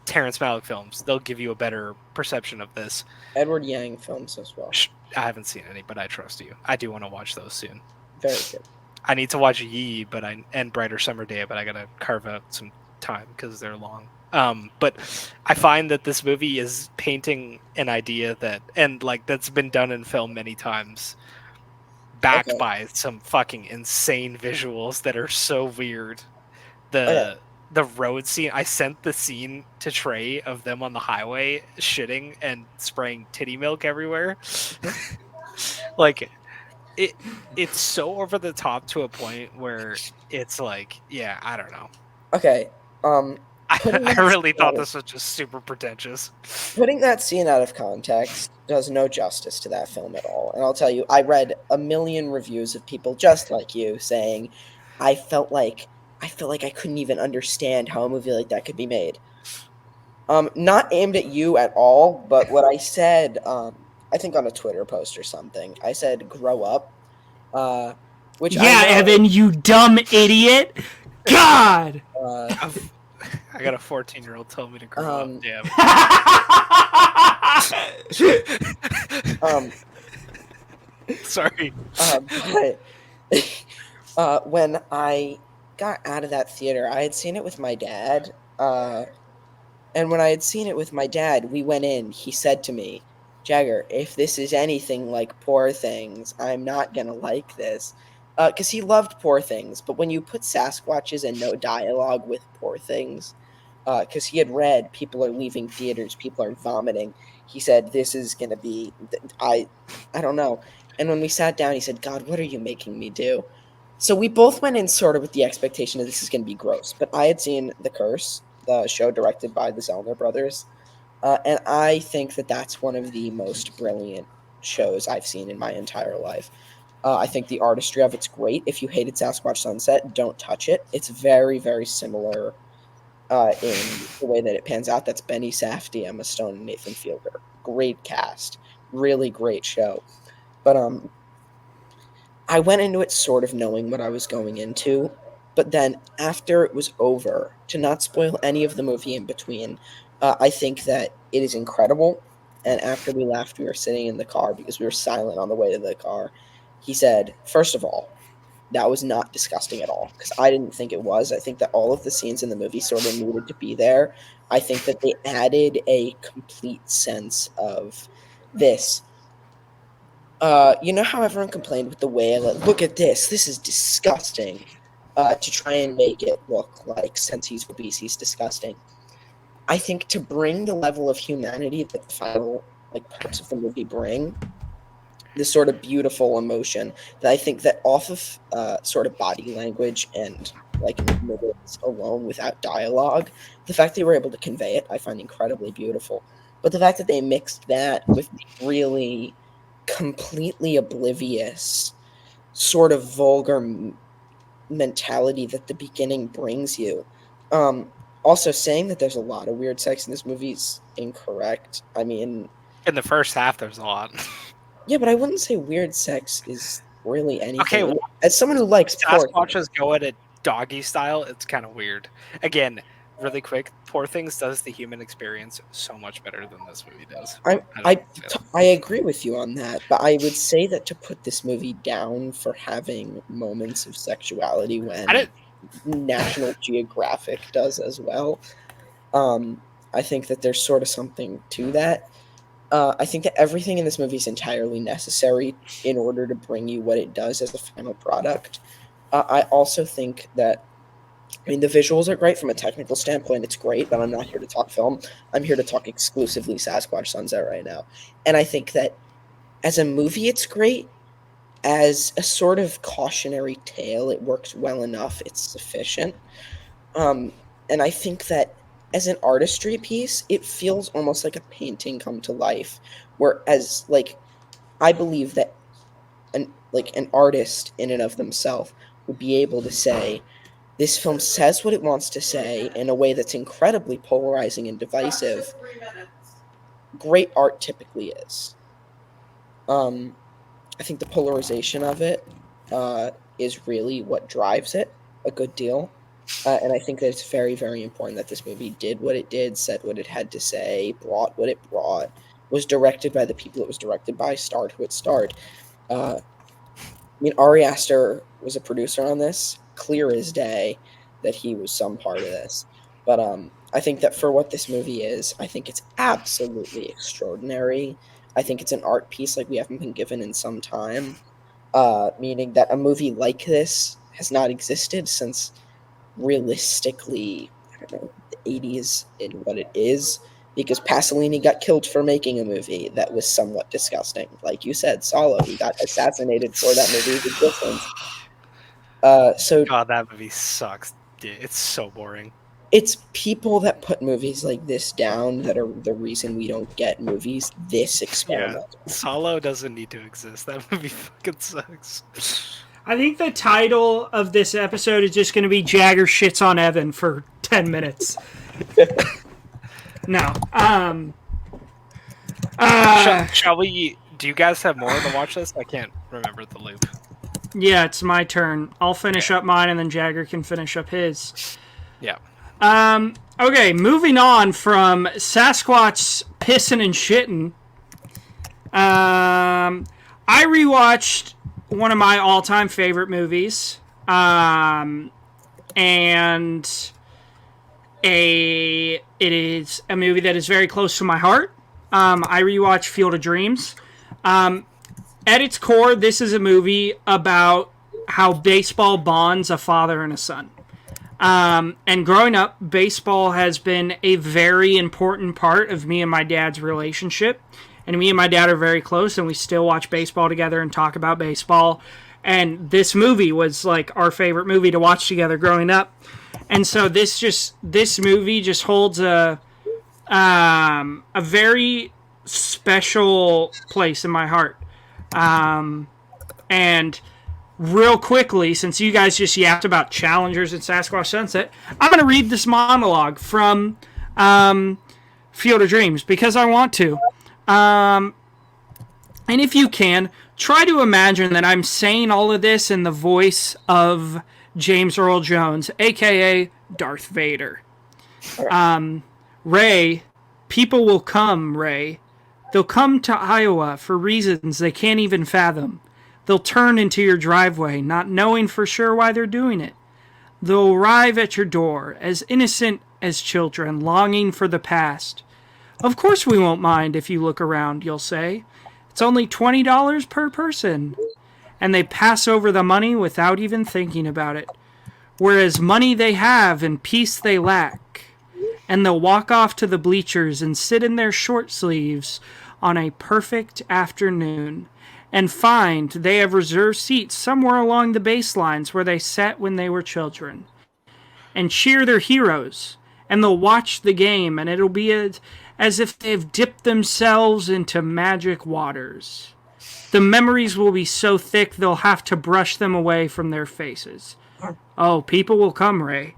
Terrence Malick films. They'll give you a better perception of this. Edward Yang films as well. I haven't seen any, but I trust you. I do want to watch those soon. Very good. I need to watch Yi, and Brighter Summer Day, but I gotta carve out some time because they're long. But I find that this movie is painting an idea that's been done in film many times, backed by some fucking insane visuals that are so weird. The road scene, I sent the scene to Trey of them on the highway shitting and spraying titty milk everywhere. Like, it's so over the top to a point where it's like, yeah, I don't know. Okay. I really thought this was just super pretentious. Putting that scene out of context does no justice to that film at all. And I'll tell you, I read a million reviews of people just like you saying, I felt like I couldn't even understand how a movie like that could be made. Not aimed at you at all, but what I said, I think on a Twitter post or something, I said, grow up. Which Evan, you dumb idiot. God! I got a 14-year-old telling me to grow up. Damn. Sorry. But when I got out of that theater, I had seen it with my dad. And when I had seen it with my dad, we went in. He said to me, Jagger, if this is anything like Poor Things, I'm not going to like this. Because he loved Poor Things. But when you put Sasquatches and no dialogue with Poor Things, because he had read people are leaving theaters, people are vomiting, he said, this is going to be, I don't know. And when we sat down, he said, God, what are you making me do? So we both went in sort of with the expectation that this is going to be gross. But I had seen The Curse, the show directed by the Zellner brothers. And I think that that's one of the most brilliant shows I've seen in my entire life. I think the artistry of it's great. If you hated Sasquatch Sunset, don't touch it. It's very, very similar in the way that it pans out. That's Benny Safdie, Emma Stone, and Nathan Fielder. Great cast. Really great show. But I went into it sort of knowing what I was going into. But then after it was over, to not spoil any of the movie in between, I think that it is incredible. And after we left, we were sitting in the car because we were silent on the way to the car. He said, first of all, that was not disgusting at all, because I didn't think it was. I think that all of the scenes in the movie sort of needed to be there. I think that they added a complete sense of this. You know how everyone complained with the whale? Like, look at this. This is disgusting. To try and make it look like, since he's obese, he's disgusting. I think to bring the level of humanity that the final parts of the movie bring, this sort of beautiful emotion that I think that off of sort of body language and movies alone without dialogue, the fact they were able to convey it, I find incredibly beautiful. But the fact that they mixed that with the really completely oblivious, sort of vulgar mentality that the beginning brings you. Also, saying that there's a lot of weird sex in this movie is incorrect. I mean, in the first half, there's a lot. Yeah, but I wouldn't say weird sex is really anything. Okay, well, as someone who likes Sasquatches go at it doggy style, it's kind of weird. Again, really quick, Poor Things does the human experience so much better than this movie does. I agree with you on that, but I would say that to put this movie down for having moments of sexuality when National Geographic does as well, I think that there's sort of something to that. I think that everything in this movie is entirely necessary in order to bring you what it does as a final product. I also think that, I mean, the visuals are great from a technical standpoint. It's great, but I'm not here to talk film. I'm here to talk exclusively Sasquatch Sunset right now. And I think that as a movie, it's great. As a sort of cautionary tale, it works well enough. It's sufficient. And I think that as an artistry piece, it feels almost like a painting come to life. Whereas, I believe that an artist in and of themselves would be able to say, this film says what it wants to say in a way that's incredibly polarizing and divisive. Great art typically is. I think the polarization of it is really what drives it a good deal. And I think that it's very, very important that this movie did what it did, said what it had to say, brought what it brought, was directed by the people it was directed by, starred who it starred. I mean, Ari Aster was a producer on this, clear as day that he was some part of this. But I think that for what this movie is, I think it's absolutely extraordinary. I think it's an art piece like we haven't been given in some time, meaning that a movie like this has not existed since realistically, I don't know, the 80s in what it is, because Pasolini got killed for making a movie that was somewhat disgusting. Like you said, Solo, he got assassinated for that movie's existence. God, that movie sucks. It's so boring. It's people that put movies like this down that are the reason we don't get movies this experimental. Yeah, Solo doesn't need to exist. That movie fucking sucks. I think the title of this episode is just going to be Jagger shits on Evan for 10 minutes. No. Shall we... Do you guys have more to watch this? I can't remember the loop. Yeah, it's my turn. I'll finish up mine, and then Jagger can finish up his. Yeah. Okay, moving on from Sasquatch pissing and shitting. I rewatched one of my all-time favorite movies, and it is a movie that is very close to my heart. I rewatched Field of Dreams. At its core, this is a movie about how baseball bonds a father and a son. And growing up, baseball has been a very important part of me and my dad's relationship. And me and my dad are very close, and we still watch baseball together and talk about baseball. And this movie was like our favorite movie to watch together growing up. And so this movie just holds a very special place in my heart. And real quickly, since you guys just yapped about Challengers and Sasquatch Sunset, I'm going to read this monologue from Field of Dreams because I want to. And if you can, try to imagine that I'm saying all of this in the voice of James Earl Jones, a.k.a. Darth Vader. Ray, people will come, Ray. They'll come to Iowa for reasons they can't even fathom. They'll turn into your driveway, not knowing for sure why they're doing it. They'll arrive at your door, as innocent as children, longing for the past. Of course we won't mind if you look around, you'll say. It's only $20 per person. And they pass over the money without even thinking about it. Whereas money they have and peace they lack. And they'll walk off to the bleachers and sit in their short sleeves on a perfect afternoon and find they have reserved seats somewhere along the baselines where they sat when they were children. And cheer their heroes. And they'll watch the game, and it'll be as if they've dipped themselves into magic waters. The memories will be so thick they'll have to brush them away from their faces. Oh, people will come, Ray.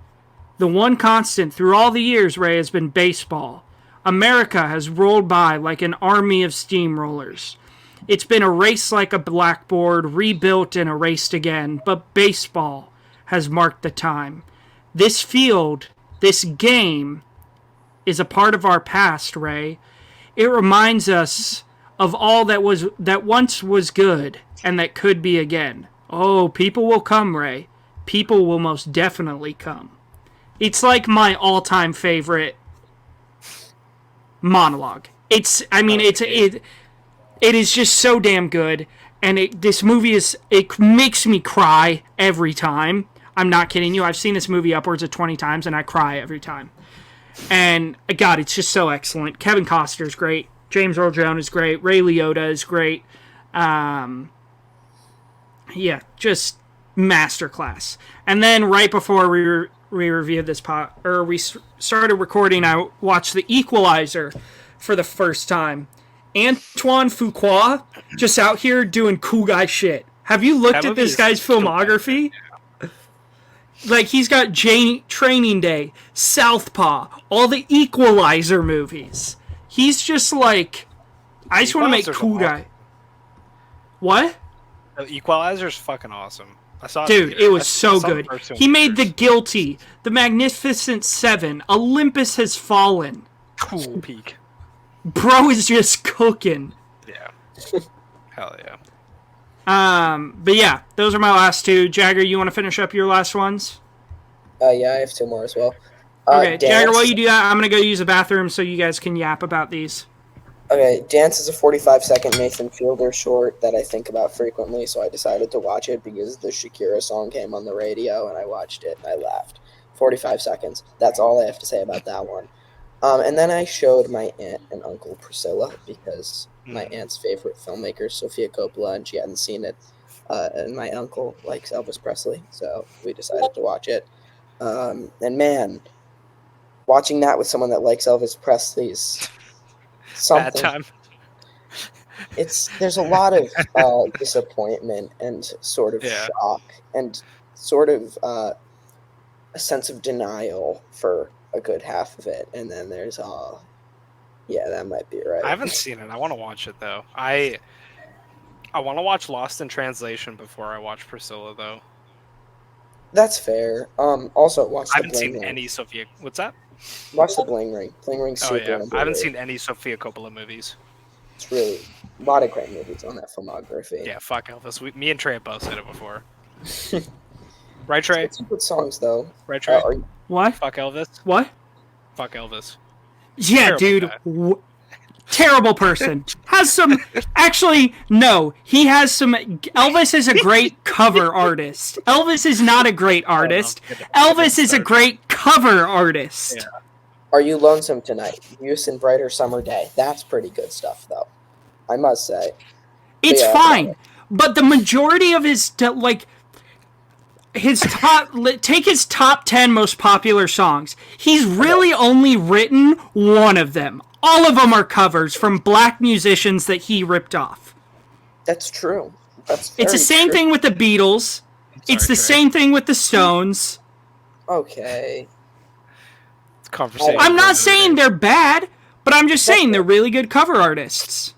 The one constant through all the years, Ray, has been baseball. America has rolled by like an army of steamrollers. It's been erased like a blackboard, rebuilt and erased again, but baseball has marked the time. This field, this game, is a part of our past, Ray. It reminds us of all that once was good and that could be again. Oh, people will come, Ray. People will most definitely come. It's like my all-time favorite monologue. It is just so damn good, and this movie it makes me cry every time. I'm not kidding you. I've seen this movie upwards of 20 times, and I cry every time. And God, it's just so excellent. Kevin Costner's great. James Earl Jones is great. Ray Liotta is great. Yeah, just masterclass. And then right before we reviewed this we started recording, I watched The Equalizer for the first time. Antoine Fuqua just out here doing cool guy shit. Have you looked at this guy's filmography? Like, he's got Training Day, Southpaw, all the Equalizer movies. He's just like, I just want to make cool guy. What? The Equalizer's fucking awesome. I saw it. Dude, it was so good. He made The Guilty, The Magnificent Seven, Olympus Has Fallen. Cool peak. Bro is just cooking. Yeah. Hell yeah. But yeah, those are my last two. Jagger, you want to finish up your last ones? Yeah, I have two more as well. Okay, Jagger, while you do that, I'm going to go use the bathroom so you guys can yap about these. Okay, Dance is a 45-second Nathan Fielder short that I think about frequently, so I decided to watch it because the Shakira song came on the radio, and I watched it, and I laughed. 45 seconds. That's all I have to say about that one. And then I showed my aunt and uncle Priscilla because my aunt's favorite filmmaker is Sofia Coppola, and she hadn't seen it. And my uncle likes Elvis Presley, so we decided to watch it. And man, watching that with someone that likes Elvis Presley is something. Bad time. There's a lot of disappointment and sort of shock and sort of a sense of denial for a good half of it, and then there's yeah, that might be right. I haven't seen it. I want to watch it though. I want to watch Lost in Translation before I watch Priscilla though. That's fair. Also, watch. I haven't seen any Sofia. What's that? Watch the Bling Ring. Bling Ring's super. Oh yeah, I haven't seen any Sofia Coppola movies. It's really a lot of great movies on that filmography. Yeah, fuck Elvis. Me and Trey have both said it before. Right, Trey? It's good songs though. Right, Trey? What? Fuck Elvis. What? Fuck Elvis. Yeah, Terrible dude. Terrible person. Has some... Actually, no. He has some... Elvis is a great cover artist. Elvis is not a great artist. Elvis is a great cover artist. Yeah. Are You Lonesome Tonight? Use in Brighter Summer Day. That's pretty good stuff, though. I must say. It's fine, but the majority of his top take his top 10 most popular songs. He's really only written one of them. All of them are covers from black musicians that he ripped off. That's true. It's the same thing with the Beatles. It's the same thing with the Stones. Okay. It's conversation. I'm not saying they're bad, but I'm just saying they're really good cover artists.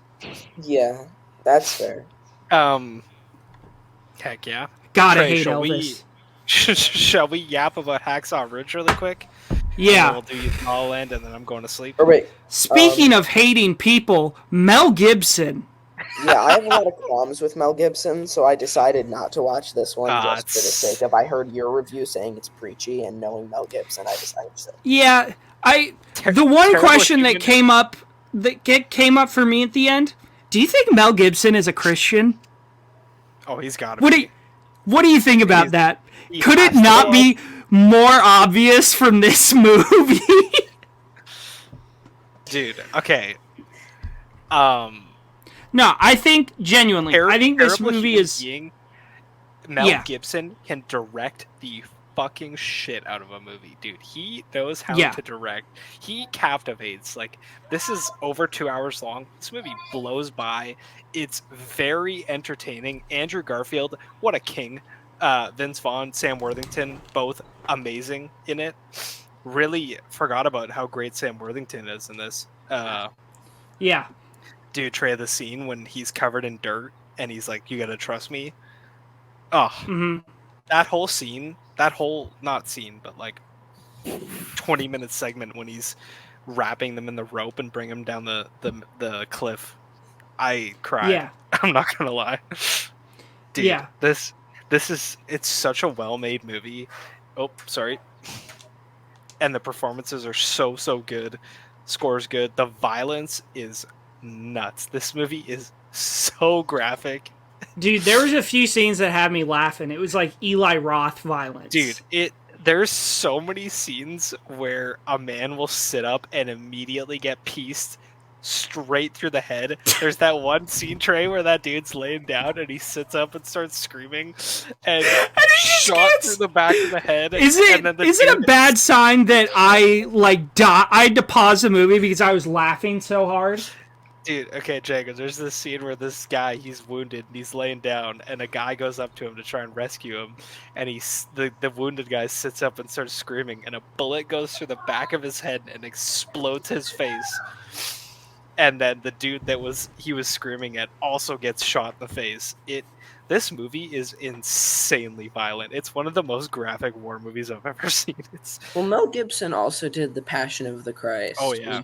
Yeah, that's fair. Heck yeah. Gotta hate Elvis. Shall we yap about Hacksaw Ridge really quick? Yeah. We'll do La La Land, and then I'm going to sleep. Or wait. Speaking of hating people, Mel Gibson. Yeah, I have a lot of qualms with Mel Gibson, so I decided not to watch this one just for the sake of. I heard your review saying it's preachy, and knowing Mel Gibson, I decided to. Yeah, the one question that came up for me at the end. Do you think Mel Gibson is a Christian? Oh, he's got to be. What do you think about that? Could it not be more obvious from this movie? Dude, okay. No, I think genuinely. I think this movie is. Mel Gibson can direct the fucking shit out of a movie, dude. He knows how to direct. He captivates. Like, this is over 2 hours long. This movie blows by. It's very entertaining. Andrew Garfield, what a king. Vince Vaughn, Sam Worthington, both amazing in it. Really forgot about how great Sam Worthington is in this. Yeah. Dude, Trey, the scene when he's covered in dirt and he's like, "You gotta trust me." Oh, that whole scene, not scene, but like 20-minute segment when he's wrapping them in the rope and bring them down the cliff. I cried. Yeah. I'm not gonna lie. Dude, yeah. It's such a well-made movie. Oh, sorry. And the performances are so good. Score's good. The violence is nuts. This movie is so graphic. Dude, there was a few scenes that had me laughing. It was like Eli Roth violence. Dude, there's so many scenes where a man will sit up and immediately get pieced straight through the head. There's that one scene, Trey, where that dude's laying down and he sits up and starts screaming and shot through the back of the head. Is it a bad sign that I had to pause the movie because I was laughing so hard? Dude, okay, Jagger, there's this scene where this guy, he's wounded and he's laying down and a guy goes up to him to try and rescue him and the wounded guy sits up and starts screaming and a bullet goes through the back of his head and explodes his face. And then the dude that he was screaming at also gets shot in the face. This movie is insanely violent. It's one of the most graphic war movies I've ever seen. Well, Mel Gibson also did The Passion of the Christ. Oh yeah,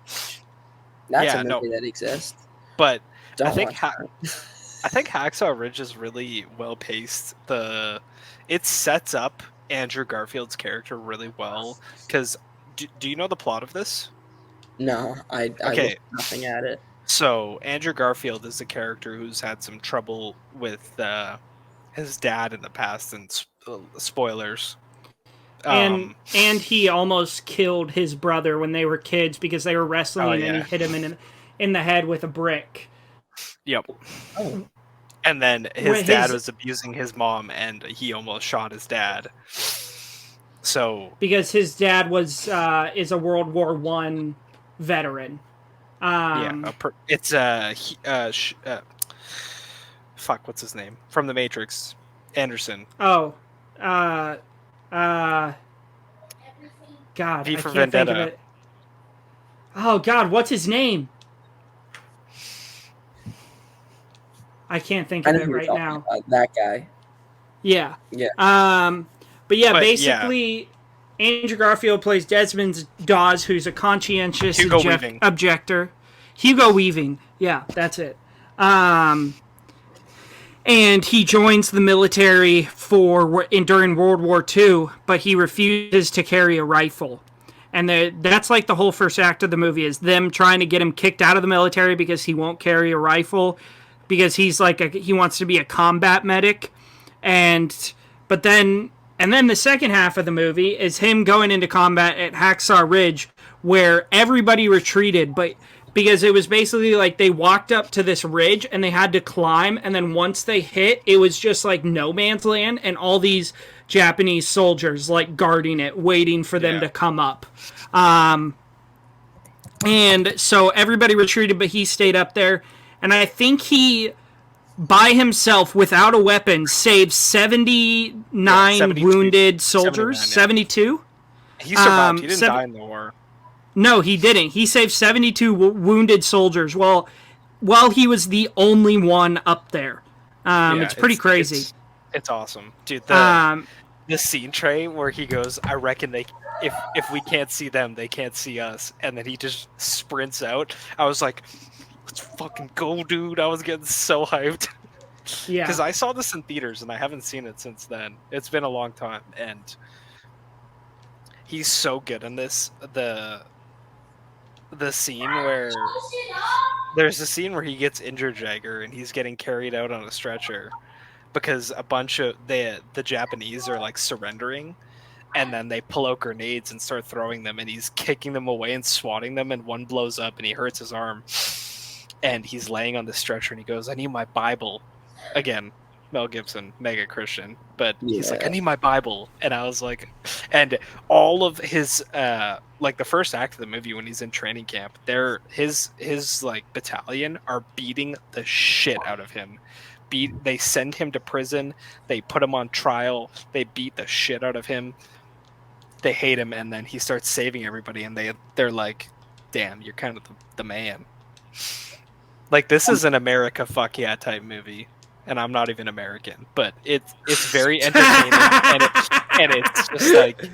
that's a movie that exists. But I think Hacksaw Ridge is really well paced. It sets up Andrew Garfield's character really well. Because do you know the plot of this? No, I looked nothing at it. So Andrew Garfield is a character who's had some trouble with his dad in the past, and spoilers. And he almost killed his brother when they were kids because they were wrestling and he hit him in the head with a brick. Yep. Oh. And then his dad was abusing his mom, and he almost shot his dad. So because his dad is a World War I veteran. It's fuck, what's his name from the Matrix? Anderson. Oh, God, V for I can't Vendetta. think of it. Oh God, what's his name? I can't think of it right now. That guy. Yeah. Yeah. But basically. Andrew Garfield plays Desmond Dawes, who's a conscientious objector. Hugo Weaving. Yeah, that's it. And he joins the military during World War II, but he refuses to carry a rifle. And that's like the whole first act of the movie is them trying to get him kicked out of the military because he won't carry a rifle because he's he wants to be a combat medic. And then the second half of the movie is him going into combat at Hacksaw Ridge where everybody retreated, but because it was basically like they walked up to this ridge and they had to climb, and then once they hit, it was just like no man's land, and all these Japanese soldiers like guarding it, waiting for them to come up. And so everybody retreated, but he stayed up there, and I think he, by himself, without a weapon, saved 79 wounded soldiers. 72? He survived. He didn't die in the war. No, he didn't. He saved 72 wounded soldiers while he was the only one up there. It's pretty crazy. It's awesome. Dude, the scene tray where he goes, I reckon if we can't see them, they can't see us. And then he just sprints out. I was like, let's fucking go, dude. I was getting so hyped. Yeah. Because I saw this in theaters and I haven't seen it since then. It's been a long time. And he's so good in this. The scene where there's a scene where he gets injured, Jagger, and he's getting carried out on a stretcher because a bunch of the Japanese are like surrendering, and then they pull out grenades and start throwing them, and he's kicking them away and swatting them, and one blows up and he hurts his arm, and he's laying on the stretcher and he goes, I need my Bible. Again, Mel Gibson, mega Christian, but he's like, I need my Bible. And I was like, and all of his like the first act of the movie when he's in training camp, his like battalion are beating the shit out of him. They send him to prison, they put him on trial, they beat the shit out of him, they hate him, and then he starts saving everybody, and they're like, damn, you're kind of the man. Like, this is an America fuck yeah type movie. And I'm not even American, but it's very entertaining, and it's just like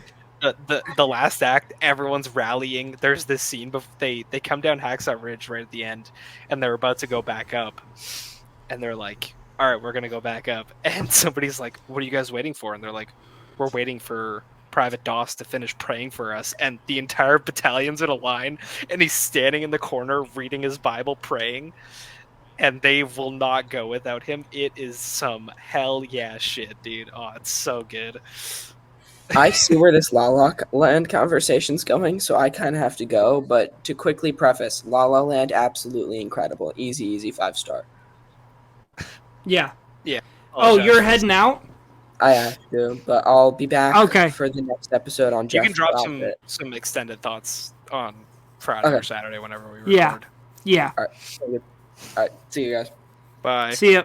the last act, everyone's rallying. There's this scene before they come down Hacksaw Ridge right at the end, and they're about to go back up, and they're like, all right, we're gonna go back up, and somebody's like, what are you guys waiting for? And they're like, we're waiting for Private Doss to finish praying for us. And the entire battalion's in a line, and he's standing in the corner reading his Bible, praying. And they will not go without him. It is some hell yeah shit, dude. Oh, it's so good. I see where this La La Land conversation's going, so I kind of have to go. But to quickly preface, La La Land, absolutely incredible. Easy 5-star. Yeah. Yeah. Oh, you're heading out? I have to, but I'll be back for the next episode on Jeff. You can drop some extended thoughts on Friday or Saturday whenever we record. Yeah. All right, see you guys. Bye. See ya.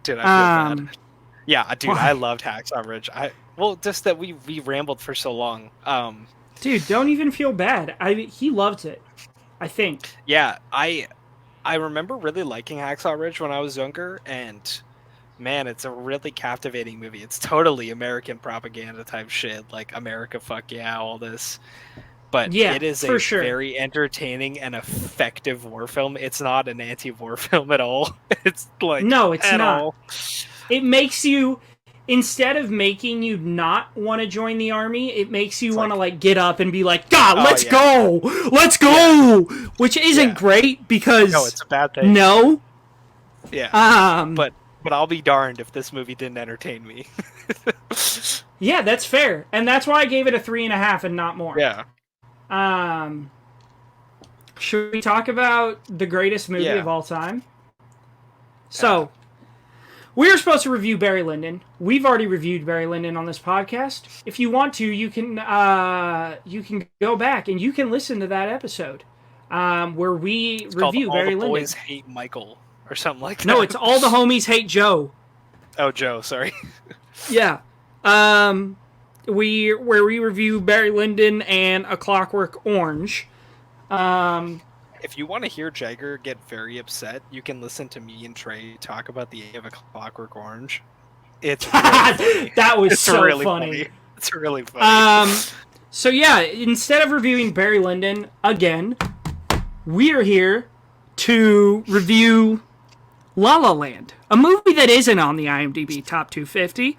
Dude, I feel bad. Yeah, dude, I loved Hacksaw Ridge. Just that we rambled for so long. Dude, don't even feel bad. He loved it, I think. Yeah, I remember really liking Hacksaw Ridge when I was younger, and man, it's a really captivating movie. It's totally American propaganda type shit, like America fuck yeah, all this. But it is a very entertaining and effective war film. It's not an anti-war film at all. It's like, no, it's not. All. It makes you, instead of making you not want to join the army, it makes you want to like get up and be like, God, let's go, which isn't great because no, it's a bad thing. No, but I'll be darned if this movie didn't entertain me. Yeah, that's fair, and that's why I gave it a 3.5 and not more. Yeah. Should we talk about the greatest movie of all time? So, we were supposed to review Barry Lyndon. We've already reviewed Barry Lyndon on this podcast. If you want to, you can go back and you can listen to that episode where we review Barry Lyndon. All the Boys Hate Michael or something like that. No, it's All the Homies Hate Joe. Oh, Joe, sorry. Yeah. We review Barry Lyndon and A Clockwork Orange. If you want to hear Jagger get very upset, you can listen to me and Trey talk about the end of A Clockwork Orange. It's really that was so really funny. It's really funny. So yeah, instead of reviewing Barry Lyndon again, we are here to review La La Land, a movie that isn't on the IMDb Top 250,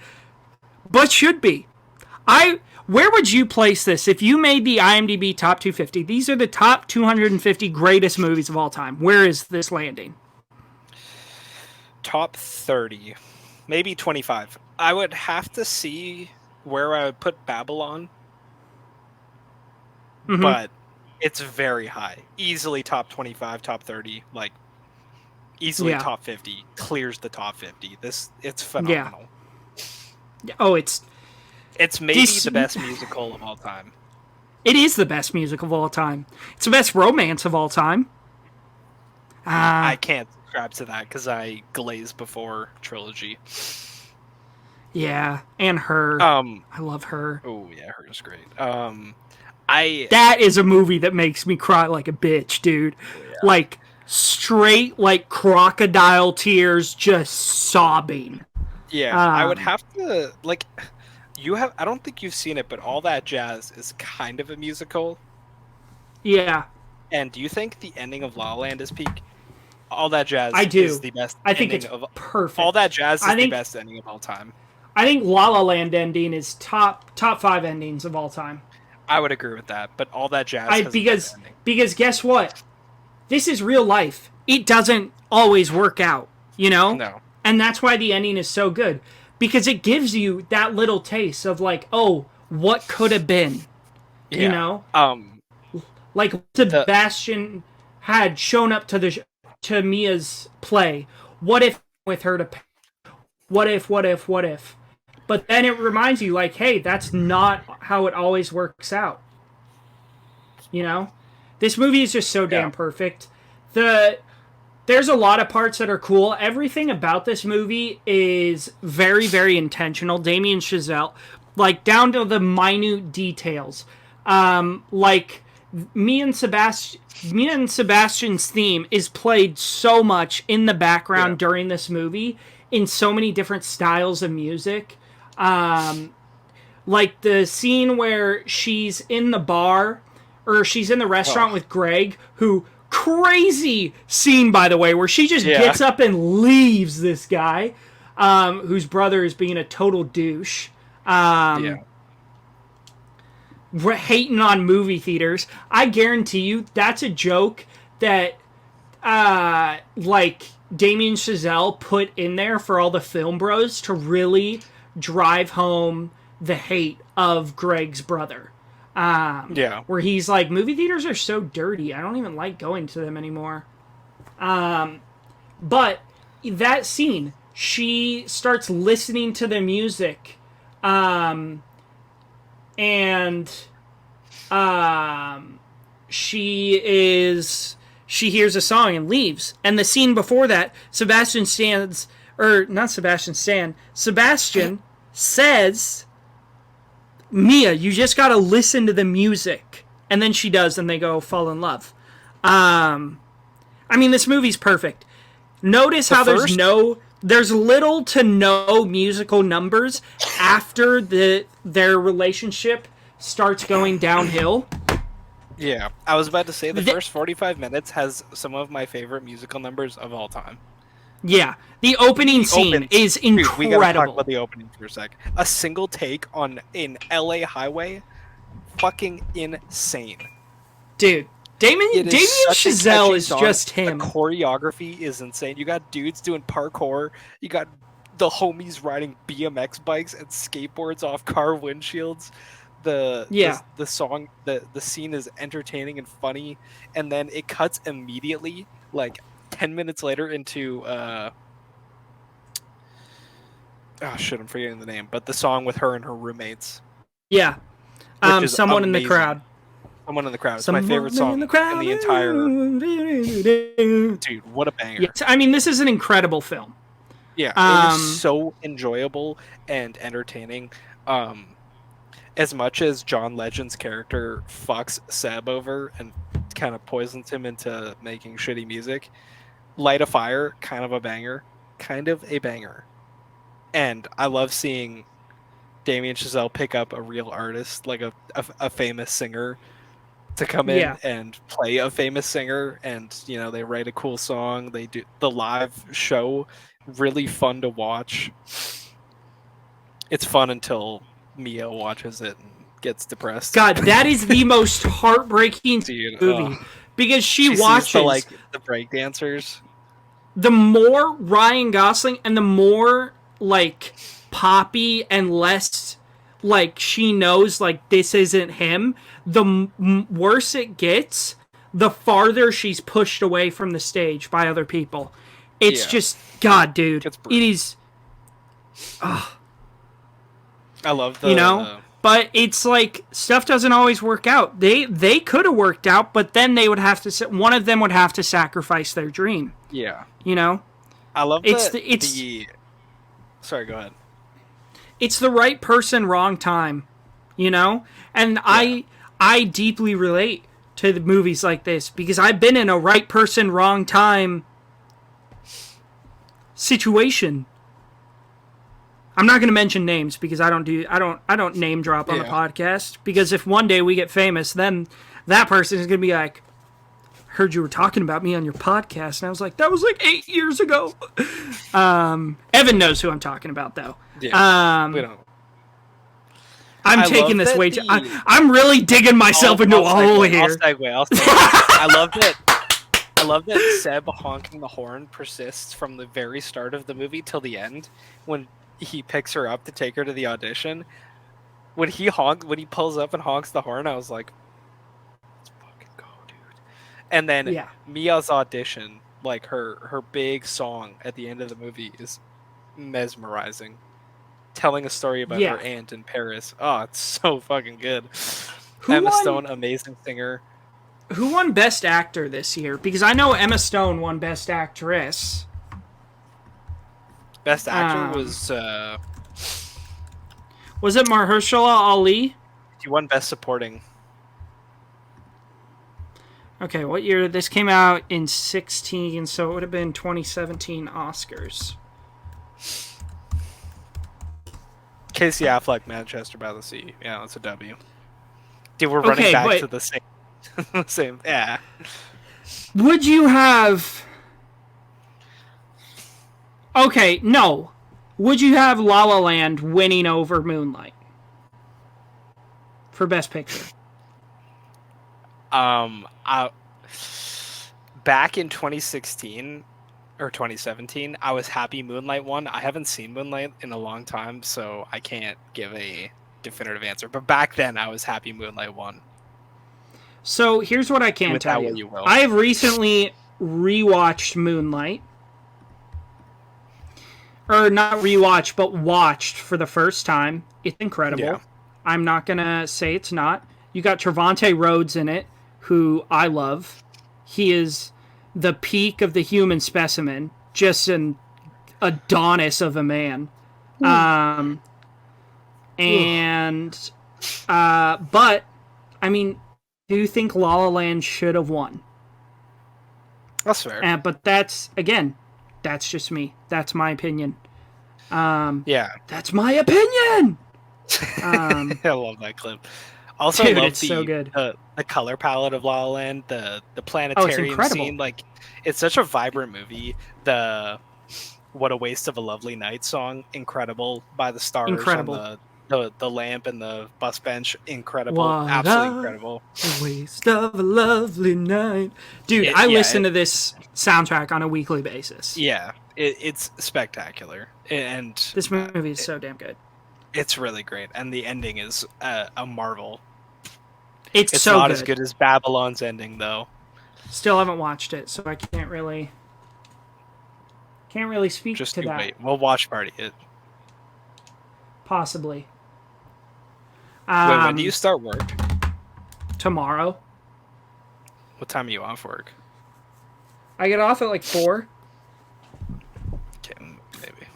but should be. Where would you place this if you made the IMDb Top 250? These are the top 250 greatest movies of all time. Where is this landing? Top 30. Maybe 25. I would have to see where I would put Babylon. Mm-hmm. But It's very high. Easily top 25, top 30, like easily top 50. Clears the top 50. It's phenomenal. Yeah. Oh, it's maybe the best musical of all time. It is the best musical of all time. It's the best romance of all time. I can't subscribe to that because I glazed before trilogy. Yeah, and Her. I love Her. Oh yeah, Her's great. That is a movie that makes me cry like a bitch, dude. Yeah. Like straight like crocodile tears, just sobbing. Yeah, I would have to like. I don't think you've seen it, but All That Jazz is kind of a musical. Yeah. And do you think the ending of La La Land is peak? All That Jazz is the best. I think it's perfect. All That Jazz is the best ending of all time. I think La La Land ending is top 5 endings of all time. I would agree with that, but All That Jazz has because guess what? This is real life. It doesn't always work out, you know? No. And that's why the ending is so good. Because it gives you that little taste of like, oh, what could have been? Yeah. You know? Like Sebastian had shown up to Mia's play. What if with her to what if? But then it reminds you like, hey, that's not how it always works out. You know? This movie is just so damn perfect. There's a lot of parts that are cool. Everything about this movie is very, very intentional. Damien Chazelle, like down to the minute details. Like me and Sebastian's theme is played so much in the background during this movie in so many different styles of music. Like the scene where she's in the bar or she's in the restaurant with Greg, who crazy scene, by the way, where she just gets up and leaves this guy, whose brother is being a total douche. Hating on movie theaters. I guarantee you that's a joke that, like, Damien Chazelle put in there for all the film bros to really drive home the hate of Greg's brother. Where he's like, movie theaters are so dirty. I don't even like going to them anymore. But that scene, she starts listening to the music, and she hears a song and leaves. And the scene before that, Sebastian says, Mia, you just gotta listen to the music. And then she does, and they go fall in love. I mean, this movie's perfect. Notice how there's little to no musical numbers after their relationship starts going downhill. Yeah, I was about to say the first 45 minutes has some of my favorite musical numbers of all time. Yeah, the opening scene is incredible. Dude, we gotta talk about the opening for a sec. A single take on an LA highway, fucking insane. Dude, Damien Chazelle is just him. The choreography is insane. You got dudes doing parkour. You got the homies riding BMX bikes and skateboards off car windshields. The scene is entertaining and funny, and then it cuts immediately, like 10 minutes later, into I'm forgetting the name, but the song with her and her roommates. Yeah. Someone in the Crowd. Someone in the Crowd. It's my favorite song in the entire... Dude, what a banger. Yeah, I mean, this is an incredible film. Yeah, it is so enjoyable and entertaining. As much as John Legend's character fucks Seb over and kind of poisons him into making shitty music, Light a Fire, kind of a banger. And I love seeing Damien Chazelle pick up a real artist, like a famous singer, to come in and play a famous singer, and they write a cool song. They do the live show, really fun to watch. It's fun until Mia watches it and gets depressed. God, that is the most heartbreaking movie because she watches the breakdancers. The more Ryan Gosling and the more like poppy and less like she knows like this isn't him, the worse it gets, the farther she's pushed away from the stage by other people. It's just God, dude. It is. I love the. You know, but it's like stuff doesn't always work out. They could have worked out, but then they would have to. One of them would have to sacrifice their dream. Yeah. You know. I love it's the. Sorry, go ahead. It's the right person, wrong time. You know, and I deeply relate to the movies like this because I've been in a right person, wrong time situation. I'm not going to mention names because I don't name drop on the podcast, because if one day we get famous, then that person is going to be like, heard you were talking about me on your podcast, and I was like, that was like 8 years ago. Evan knows who I'm talking about, though. Yeah, we don't. I'm taking this way too. I'm really digging myself into a hole here. I'll segue. I love that Seb honking the horn persists from the very start of the movie till the end when he picks her up to take her to the audition. When he pulls up and honks the horn, I was like, let's fucking go, dude. And then Mia's audition, like her big song at the end of the movie, is mesmerizing. Telling a story about her aunt in Paris. Oh, it's so fucking good. Emma Stone, amazing singer. Who won Best Actor this year? Because I know Emma Stone won Best Actress. Best Actor was it Mahershala Ali? He won Best Supporting. Okay, what year? This came out in 2016, so it would have been 2017 Oscars. Casey Affleck, Manchester by the Sea. Yeah, that's a W. Dude, we're running back to the same. Yeah. Would you have... Okay, no. Would you have La La Land winning over Moonlight for Best Picture? Back in 2016 or 2017, I was happy Moonlight won. I haven't seen Moonlight in a long time, so I can't give a definitive answer. But back then, I was happy Moonlight won. So here's what I can tell you. I have recently rewatched Moonlight. Or not rewatched, but watched for the first time. It's incredible. Yeah. I'm not going to say it's not. You got Trevante Rhodes in it, who I love. He is the peak of the human specimen. Just an Adonis of a man. But, I mean, do you think La La Land should have won? That's fair. But that's, again, that's just me. That's my opinion. That's my opinion! I love that clip. Also, dude, I love it's so good. The color palette of La La Land, the planetarium scene. Like, it's such a vibrant movie. The What a Waste of a Lovely Night song, incredible, by the stars. Incredible. On the lamp and the bus bench, incredible. Absolutely incredible. A waste of a lovely night. Dude, I listen to this soundtrack on a weekly basis. Yeah, it's spectacular. And this movie is so damn good. It's really great. And the ending is a marvel. It's so not good. As good as Babylon's ending, though. Still haven't watched it, so I can't really speak Just to that. Wait. We'll watch party it. Possibly. Wait, when do you start work? Tomorrow. What time are you off work? I get off at like 4. Okay, maybe.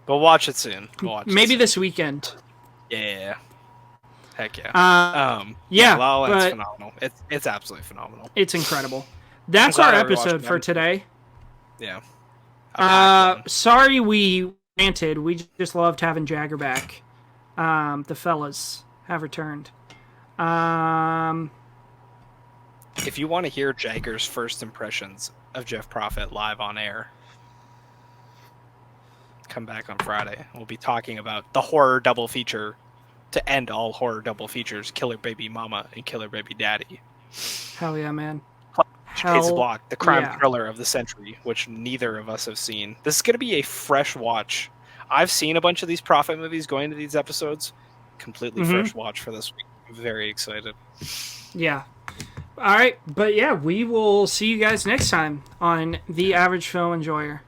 We'll watch it soon. Maybe this weekend. Yeah. Heck yeah. Yeah. La La Land's phenomenal. It's absolutely phenomenal. It's incredible. That's our episode for today. Yeah. Sorry we ranted. We just loved having Jagger back. The fellas have returned. If you want to hear Jagger's first impressions of Jeff Prophet live on air, come back on Friday. We'll be talking about the horror double feature to end all horror double features: Killer Baby Mama and Killer Baby Daddy. Hell yeah, man. Case Block, the crime thriller of the century, which neither of us have seen. This is going to be a fresh watch. I've seen a bunch of these Prophet movies going to these episodes. Completely fresh watch for this week. I'm very excited. Yeah. All right. But yeah, we will see you guys next time on The Average Film Enjoyer.